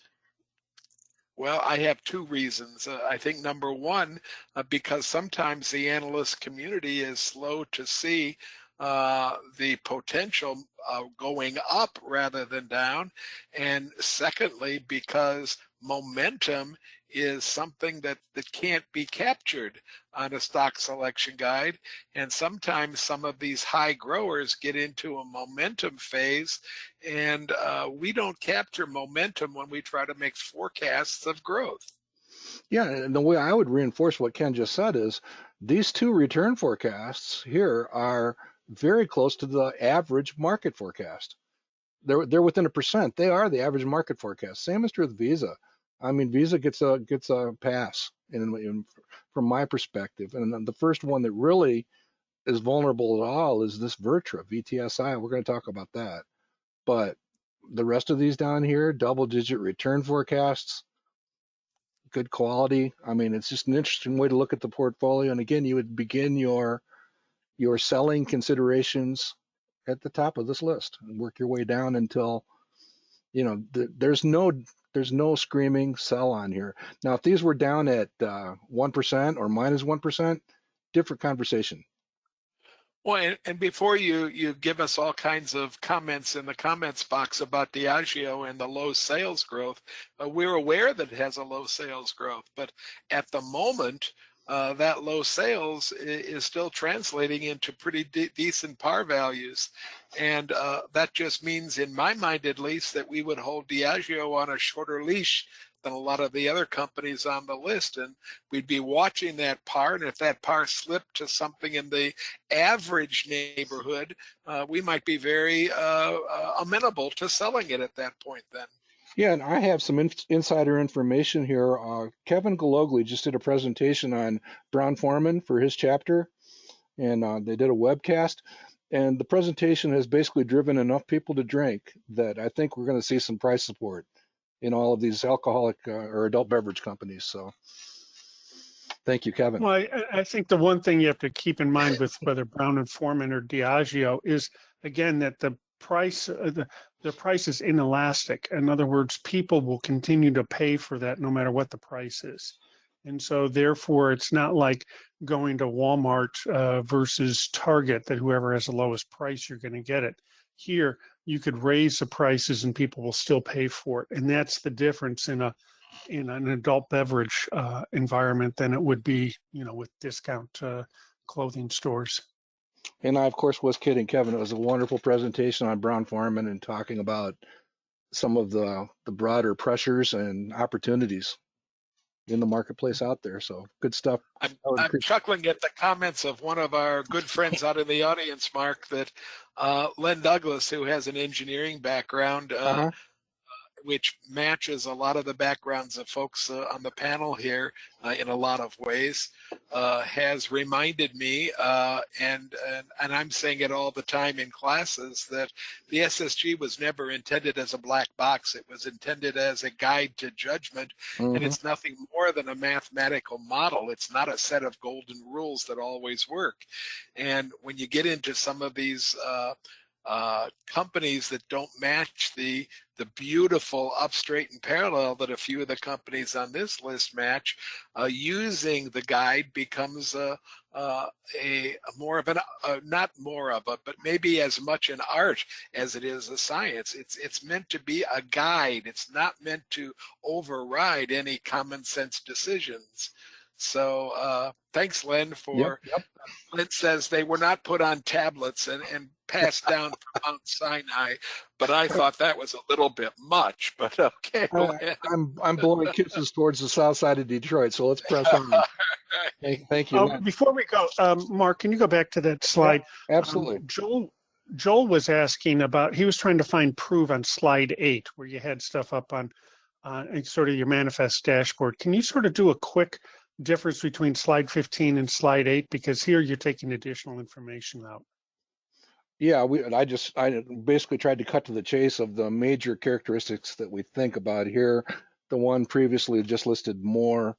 well, I have two reasons. I think number one, because sometimes the analyst community is slow to see the potential going up rather than down. And secondly, because momentum is something that can't be captured on a stock selection guide. And sometimes some of these high growers get into a momentum phase, and we don't capture momentum when we try to make forecasts of growth. Yeah, and the way I would reinforce what Ken just said is these two return forecasts here are very close to the average market forecast. They're within 1%. They are the average market forecast. Same is true with Visa. I mean, Visa gets a pass from my perspective. And then the first one that really is vulnerable at all is this VirTra, VTSI. We're going to talk about that. But the rest of these down here, double-digit return forecasts, good quality. I mean, it's just an interesting way to look at the portfolio. And again, you would begin your selling considerations at the top of this list and work your way down until, you know, there's no screaming sell on here. Now, if these were down at 1% or minus 1%, different conversation. Well, and before you give us all kinds of comments in the comments box about Diageo and the low sales growth, we're aware that it has a low sales growth, but at the moment, that low sales is still translating into pretty decent par values. And that just means, in my mind at least, that we would hold Diageo on a shorter leash than a lot of the other companies on the list. And we'd be watching that par. And if that par slipped to something in the average neighborhood, we might be very amenable to selling it at that point then. Yeah, and I have some insider information here. Kevin Gologly just did a presentation on Brown-Forman for his chapter, and they did a webcast. And the presentation has basically driven enough people to drink that I think we're going to see some price support in all of these alcoholic or adult beverage companies. So thank you, Kevin. Well, I think the one thing you have to keep in mind with whether Brown and Forman or Diageo is, again, that the price is inelastic. In other words, people will continue to pay for that no matter what the price is. And so therefore, it's not like going to Walmart versus Target, that whoever has the lowest price, you're going to get it. Here, you could raise the prices and people will still pay for it. And that's the difference in an adult beverage environment than it would be, you know, with discount clothing stores. And I, of course, was kidding, Kevin. It was a wonderful presentation on Brown-Forman and talking about some of the broader pressures and opportunities in the marketplace out there. So good stuff. I'm chuckling at the comments of one of our good friends out in the audience, Mark, that Len Douglas, who has an engineering background, which matches a lot of the backgrounds of folks on the panel here in a lot of ways, has reminded me, and I'm saying it all the time in classes, that the SSG was never intended as a black box. It was intended as a guide to judgment, and it's nothing more than a mathematical model. It's not a set of golden rules that always work. And when you get into some of these companies that don't match the beautiful up, straight, and parallel that a few of the companies on this list match, using the guide becomes a more of an not more of a, but maybe as much an art as it is a science. It's meant to be a guide. It's not meant to override any common sense decisions. So thanks, Len, for Len says they were not put on tablets and passed down from Mount Sinai, but I thought that was a little bit much, but okay. I'm blowing kisses towards the south side of Detroit, so let's press on. Thank you. Before we go, Mark, can you go back to that slide? Yeah, absolutely. Joel was asking about, he was trying to find prove on slide 8, where you had stuff up on sort of your manifest dashboard. Can you sort of do a quick difference between slide 15 and slide 8? Because here you're taking additional information out. Yeah, I basically tried to cut to the chase of the major characteristics that we think about here. The one previously just listed more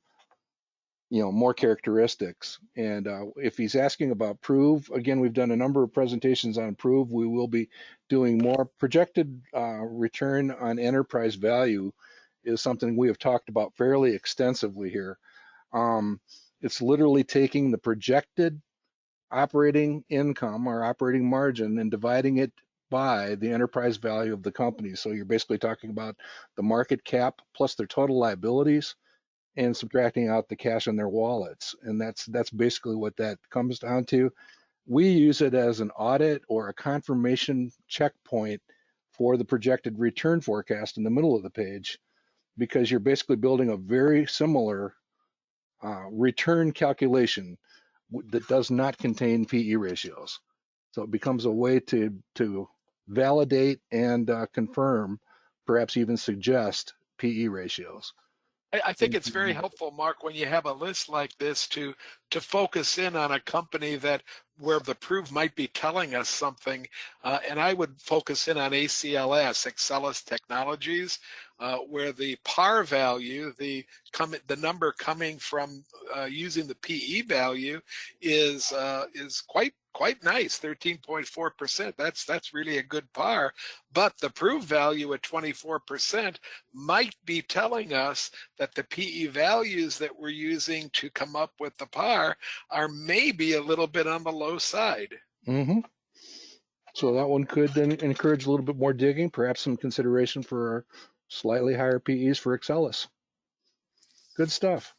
characteristics. And if he's asking about prove, again, we've done a number of presentations on prove. We will be doing more. Projected return on enterprise value is something we have talked about fairly extensively here. It's literally taking the projected operating income or operating margin and dividing it by the enterprise value of the company. So you're basically talking about the market cap plus their total liabilities and subtracting out the cash in their wallets. And that's basically what that comes down to. We use it as an audit or a confirmation checkpoint for the projected return forecast in the middle of the page, because you're basically building a very similar return calculation that does not contain PE ratios. So it becomes a way to validate and confirm, perhaps even suggest PE ratios. I think it's very helpful, Mark, when you have a list like this to focus in on a company that where the proof might be telling us something. And I would focus in on ACLS, ACLS Technologies, where the par value, the number coming from using the PE value is quite nice, 13.4%. That's really a good par. But the proof value at 24% might be telling us that the PE values that we're using to come up with the par are maybe a little bit on the low side. Mm-hmm. So that one could then encourage a little bit more digging, perhaps some consideration for slightly higher PEs for ACLS. Good stuff.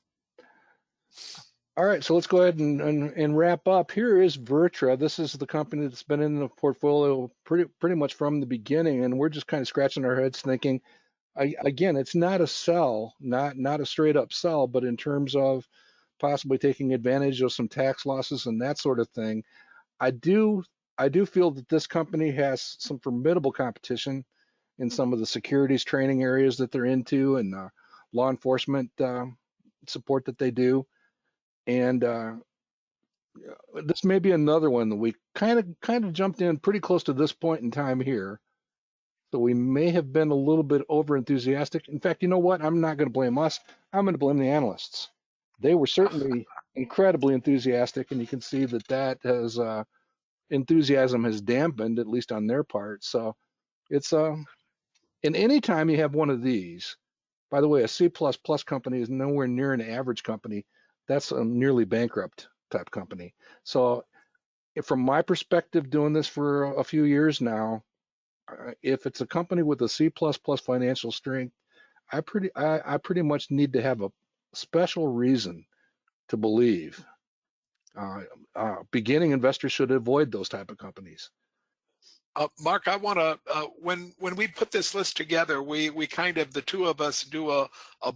All right, so let's go ahead and wrap up. Here is VirTra. This is the company that's been in the portfolio pretty much from the beginning, and we're just kind of scratching our heads thinking, again, it's not a sell, not a straight up sell, but in terms of possibly taking advantage of some tax losses and that sort of thing. I do feel that this company has some formidable competition in some of the securities training areas that they're into and law enforcement support that they do. And this may be another one that we kind of jumped in pretty close to this point in time here. So we may have been a little bit over enthusiastic. In fact, you know what? I'm not going to blame us. I'm going to blame the analysts. They were certainly incredibly enthusiastic, and you can see that has enthusiasm has dampened, at least on their part. So it's and any time you have one of these, by the way, a C++ company is nowhere near an average company. That's a nearly bankrupt type company. So from my perspective, doing this for a few years now, if it's a company with a C++ financial strength, I pretty much need to have a special reason to believe. Beginning investors should avoid those type of companies. Mark, I want to, when we put this list together, we kind of, the two of us do a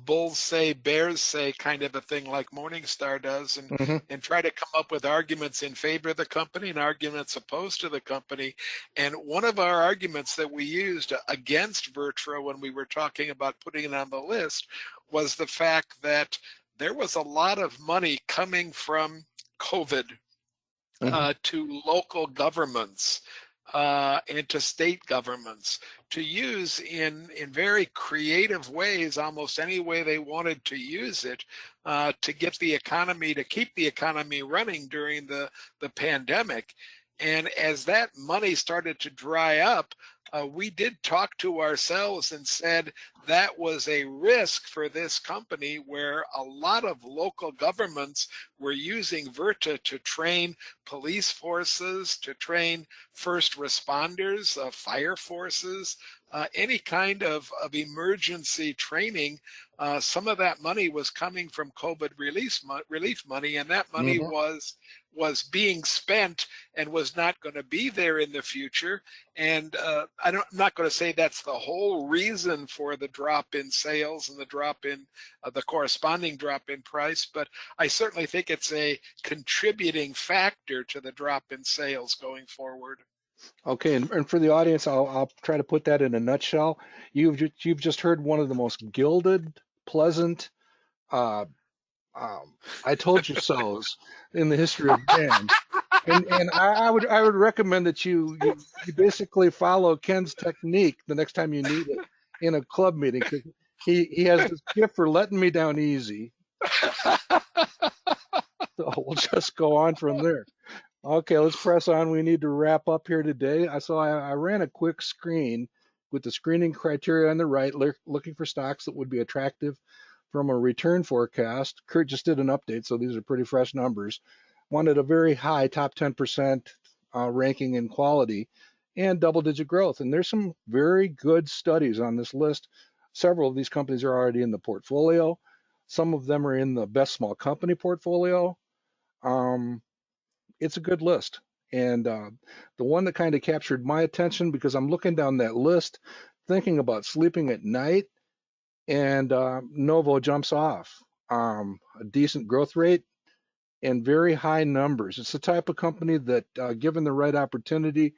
bulls say, bears say kind of a thing like Morningstar does, and try to come up with arguments in favor of the company and arguments opposed to the company. And one of our arguments that we used against VirTra when we were talking about putting it on the list was the fact that there was a lot of money coming from COVID to local governments and to state governments to use in very creative ways, almost any way they wanted to use it, to get the economy, to keep the economy running during the pandemic. And as that money started to dry up, we did talk to ourselves and said that was a risk for this company, where a lot of local governments were using VirTra to train police forces, to train first responders, fire forces, any kind of emergency training. Some of that money was coming from COVID relief money, and that money was being spent and was not going to be there in the future. And I'm not going to say that's the whole reason for the drop in sales and the drop in the corresponding drop in price, but I certainly think it's a contributing factor to the drop in sales going forward. Okay, and for the audience, I'll try to put that in a nutshell. You've just heard one of the most gilded, pleasant, I told you so's in the history of man. And I would recommend that you basically follow Ken's technique the next time you need it in a club meeting, because he has this gift for letting me down easy. So we'll just go on from there. Okay, let's press on. We need to wrap up here today. I ran a quick screen with the screening criteria on the right, looking for stocks that would be attractive from a return forecast. Kurt just did an update, so these are pretty fresh numbers. Wanted a very high top 10% ranking in quality and double-digit growth. And there's some very good studies on this list. Several of these companies are already in the portfolio. Some of them are in the best small company portfolio. It's a good list. And the one that kind of captured my attention, because I'm looking down that list, thinking about sleeping at night, and Novo jumps off. A decent growth rate and very high numbers. It's the type of company that, given the right opportunity,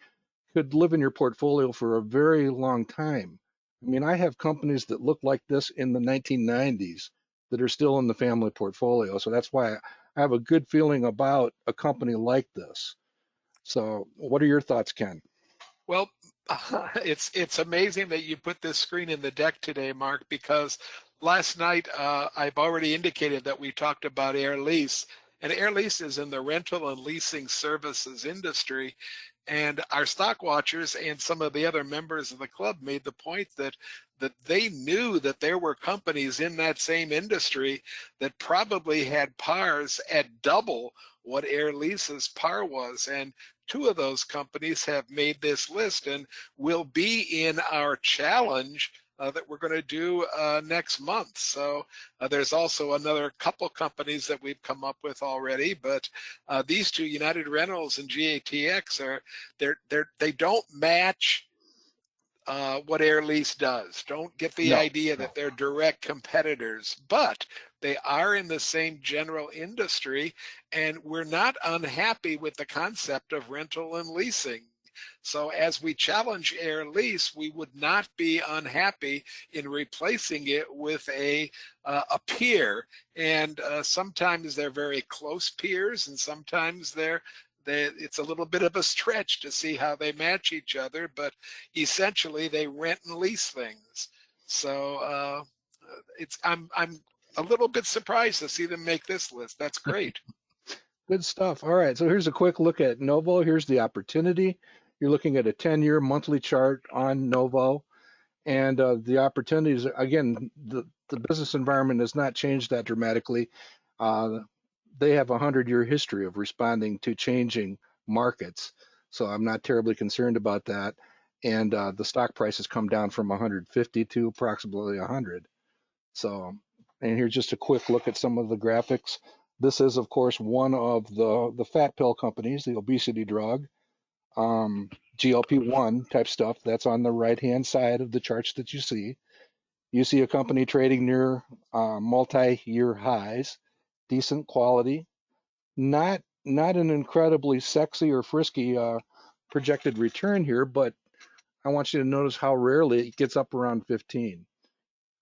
could live in your portfolio for a very long time. I mean, I have companies that look like this in the 1990s that are still in the family portfolio. So that's why I have a good feeling about a company like this. So what are your thoughts, Ken? Well, it's amazing that you put this screen in the deck today, Mark, because last night I've already indicated that we talked about Air Lease, and Air Lease is in the rental and leasing services industry. And our stock watchers and some of the other members of the club made the point that they knew that there were companies in that same industry that probably had pars at double what Air Lease's par was. And two of those companies have made this list and will be in our challenge that we're going to do next month. So there's also another couple companies that we've come up with already, but these two, United Rentals and GATX, they don't match what Air Lease does. Don't get the idea that they're direct competitors, but they are in the same general industry, and we're not unhappy with the concept of rental and leasing. So as we challenge Air Lease, we would not be unhappy in replacing it with a peer. And sometimes they're very close peers, and sometimes it's a little bit of a stretch to see how they match each other, but essentially they rent and lease things. So I'm a little bit surprised to see them make this list. That's great. Good stuff. All right, so here's a quick look at Novo. Here's the opportunity. You're looking at a 10-year monthly chart on Novo, and the opportunities, again, the business environment has not changed that dramatically. They have a 100-year history of responding to changing markets, so I'm not terribly concerned about that. And the stock price has come down from 150 to approximately 100. So, and here's just a quick look at some of the graphics. This is, of course, one of the fat pill companies, the obesity drug, GLP-1 type stuff. That's on the right-hand side of the charts that you see. You see a company trading near multi-year highs, decent quality, not an incredibly sexy or frisky projected return here, but I want you to notice how rarely it gets up around 15.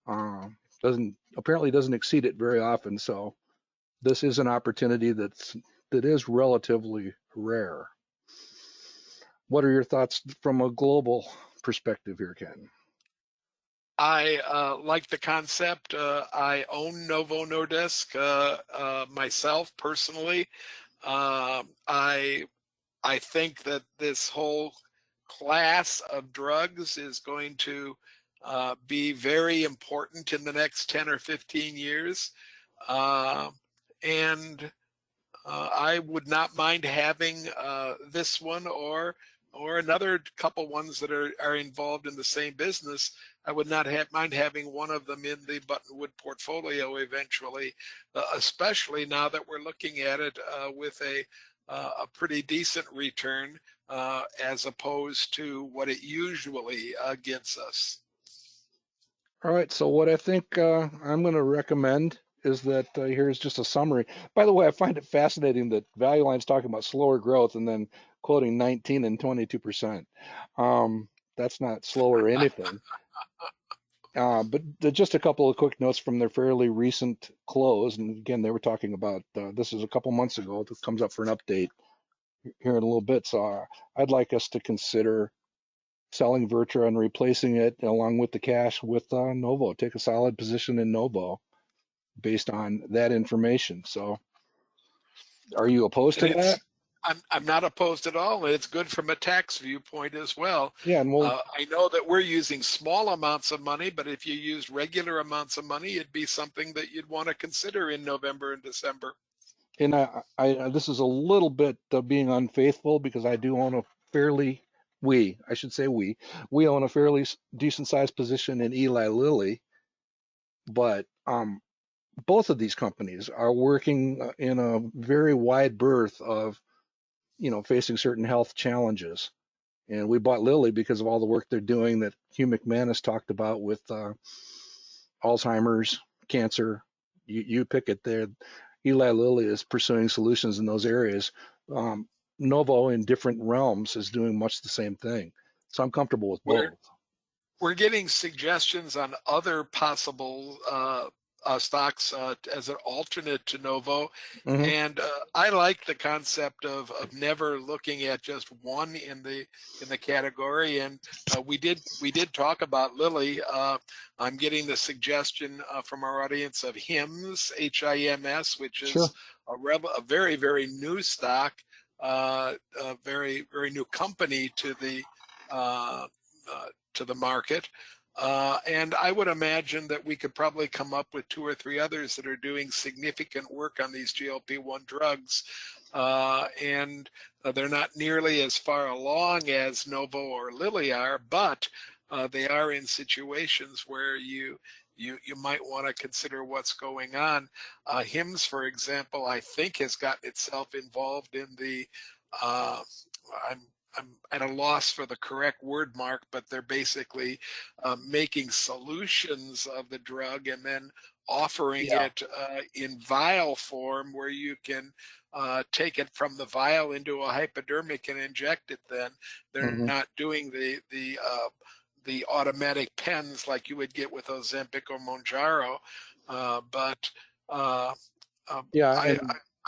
Apparently doesn't exceed it very often, so this is an opportunity that is relatively rare. What are your thoughts from a global perspective here, Ken? I like the concept. I own Novo Nordisk myself personally. I think that this whole class of drugs is going to be very important in the next 10 or 15 years. And I would not mind having this one or another couple ones that are involved in the same business. I would not mind having one of them in the Buttonwood portfolio eventually, especially now that we're looking at it with a pretty decent return as opposed to what it usually gives us. All right, so what I think I'm going to recommend is that here's just a summary. By the way, I find it fascinating that Value Line's talking about slower growth and then quoting 19 and 22%. That's not slow or anything. But just a couple of quick notes from their fairly recent close. And again, they were talking about this is a couple months ago. This comes up for an update here in a little bit. So I'd like us to consider selling VirTra and replacing it along with the cash with Novo. Take a solid position in Novo based on that information. So are you opposed to that? I'm not opposed at all. It's good from a tax viewpoint as well. Yeah, and I know that we're using small amounts of money, but if you used regular amounts of money, it'd be something that you'd want to consider in November and December. And I this is a little bit being unfaithful because I do own a fairly we own a fairly decent sized position in Eli Lilly, but both of these companies are working in a very wide berth of, facing certain health challenges. And we bought Lilly because of all the work they're doing that Hugh McManus talked about with Alzheimer's, cancer. You pick it there. Eli Lilly is pursuing solutions in those areas. Novo, in different realms, is doing much the same thing. So I'm comfortable with both. We're getting suggestions on other possible stocks as an alternate to Novo, and I like the concept of never looking at just one in the category. And we did talk about Lilly. I'm getting the suggestion from our audience of HIMS, HIMS, which is a very, very new stock, a very, very new company to the market. And I would imagine that we could probably come up with 2 or 3 others that are doing significant work on these GLP-1 drugs. And they're not nearly as far along as Novo or Lilly are, but they are in situations where you might want to consider what's going on. HIMS, for example, I think has gotten itself involved in the, I'm at a loss for the correct word, Mark, but they're basically making solutions of the drug and then offering it in vial form, where you can take it from the vial into a hypodermic and inject it. Then they're not doing the automatic pens like you would get with Ozempic or Mounjaro, but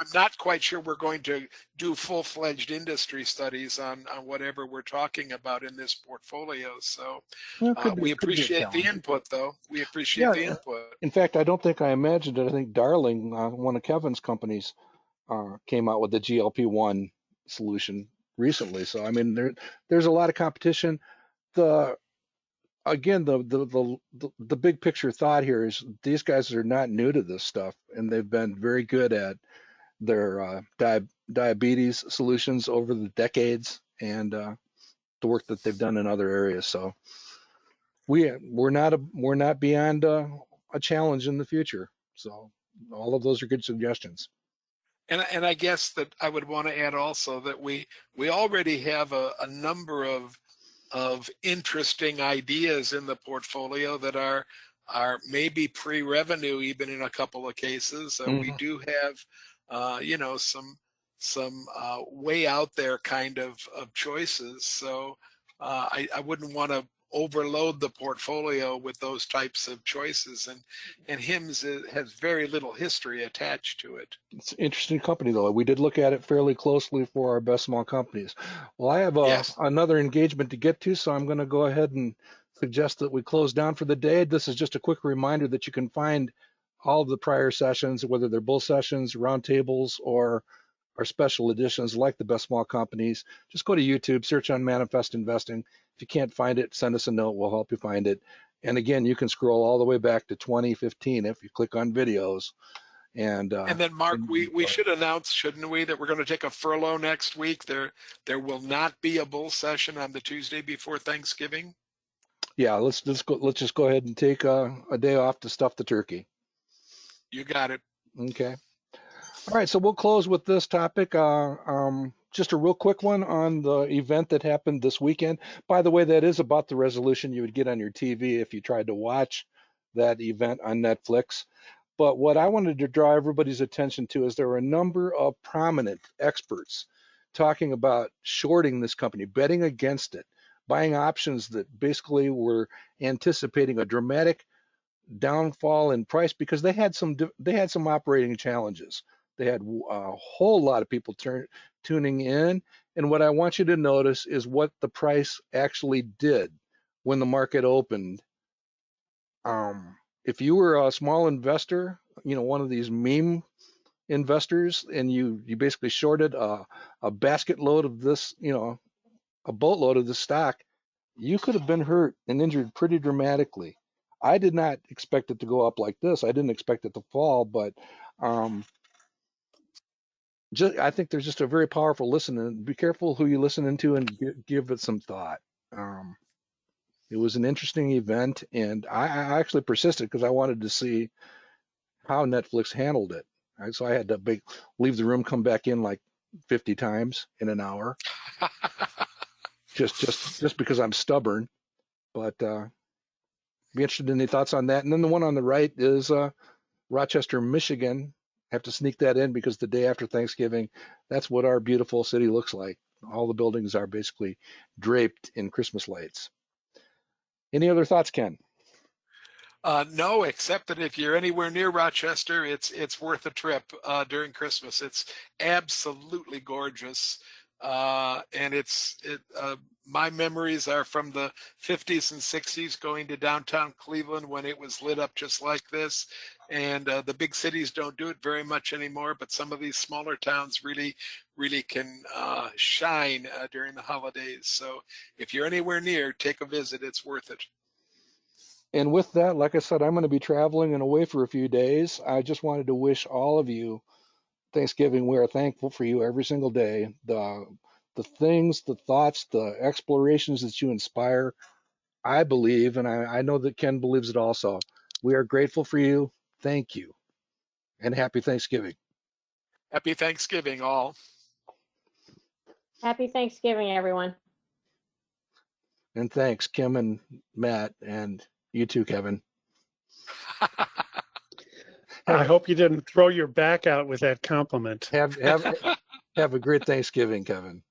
I'm not quite sure we're going to do full-fledged industry studies on whatever we're talking about in this portfolio. So we appreciate the input, though. We appreciate the input. In fact, I don't think I imagined it. I think Darling, one of Kevin's companies, came out with the GLP-1 solution recently. So I mean, there's a lot of competition. The big picture thought here is these guys are not new to this stuff, and they've been very good at their diabetes solutions over the decades, and the work that they've done in other areas. So we're not beyond a challenge in the future. So all of those are good suggestions. And I guess that I would want to add also that we already have a number of interesting ideas in the portfolio that are maybe pre-revenue, even in a couple of cases. We do have some way out there kind of choices. So I wouldn't want to overload the portfolio with those types of choices. And HIMS has very little history attached to it. It's an interesting company, though. We did look at it fairly closely for our best small companies. Well, I have another engagement to get to, so I'm going to go ahead and suggest that we close down for the day. This is just a quick reminder that you can find all of the prior sessions, whether they're bull sessions, roundtables, or our special editions like the best small companies. Just go to YouTube, search on Manifest Investing. If you can't find it, send us a note. We'll help you find it. And again, you can scroll all the way back to 2015 if you click on videos. And then, Mark, we should announce, shouldn't we, that we're going to take a furlough next week. There will not be a bull session on the Tuesday before Thanksgiving. Yeah, let's just go ahead and take a day off to stuff the turkey. You got it. Okay. All right, so we'll close with this topic. Just a real quick one on the event that happened this weekend. By the way, that is about the resolution you would get on your TV if you tried to watch that event on Netflix. But what I wanted to draw everybody's attention to is there were a number of prominent experts talking about shorting this company, betting against it, buying options that basically were anticipating a dramatic downfall in price because they had some operating challenges. They had a whole lot of people tuning in, and what I want you to notice is what the price actually did when the market opened. If you were a small investor, one of these meme investors, and you basically shorted a basket load of this, a boatload of this stock, you could have been hurt and injured pretty dramatically. I did not expect it to go up like this. I didn't expect it to fall, but I think there's just a very powerful listen. Be careful who you listen to and give it some thought. It was an interesting event, and I actually persisted because I wanted to see how Netflix handled it. Right? So I had to leave the room, come back in like 50 times in an hour, just because I'm stubborn. But be interested in any thoughts on that. And then the one on the right is Rochester, Michigan. I have to sneak that in because the day after Thanksgiving, that's what our beautiful city looks like. All the buildings are basically draped in Christmas lights. Any other thoughts, Ken? No, except that if you're anywhere near Rochester, it's worth a trip during Christmas. It's absolutely gorgeous, and my memories are from the 50s and 60s, going to downtown Cleveland when it was lit up just like this. And the big cities don't do it very much anymore, but some of these smaller towns really can shine during the holidays. So if you're anywhere near, take a visit. It's worth it. And with that, like I said, I'm going to be traveling and away for a few days. I just wanted to wish all of you Thanksgiving. We are thankful for you every single day. The things, the thoughts, the explorations that you inspire, I believe, and I know that Ken believes it also. We are grateful for you. Thank you. And happy Thanksgiving. Happy Thanksgiving, all. Happy Thanksgiving, everyone. And thanks, Kim and Matt, and you too, Kevin. I hope you didn't throw your back out with that compliment. Have a great Thanksgiving, Kevin.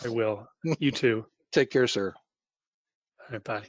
I will. You too. Take care, sir. All right, bye.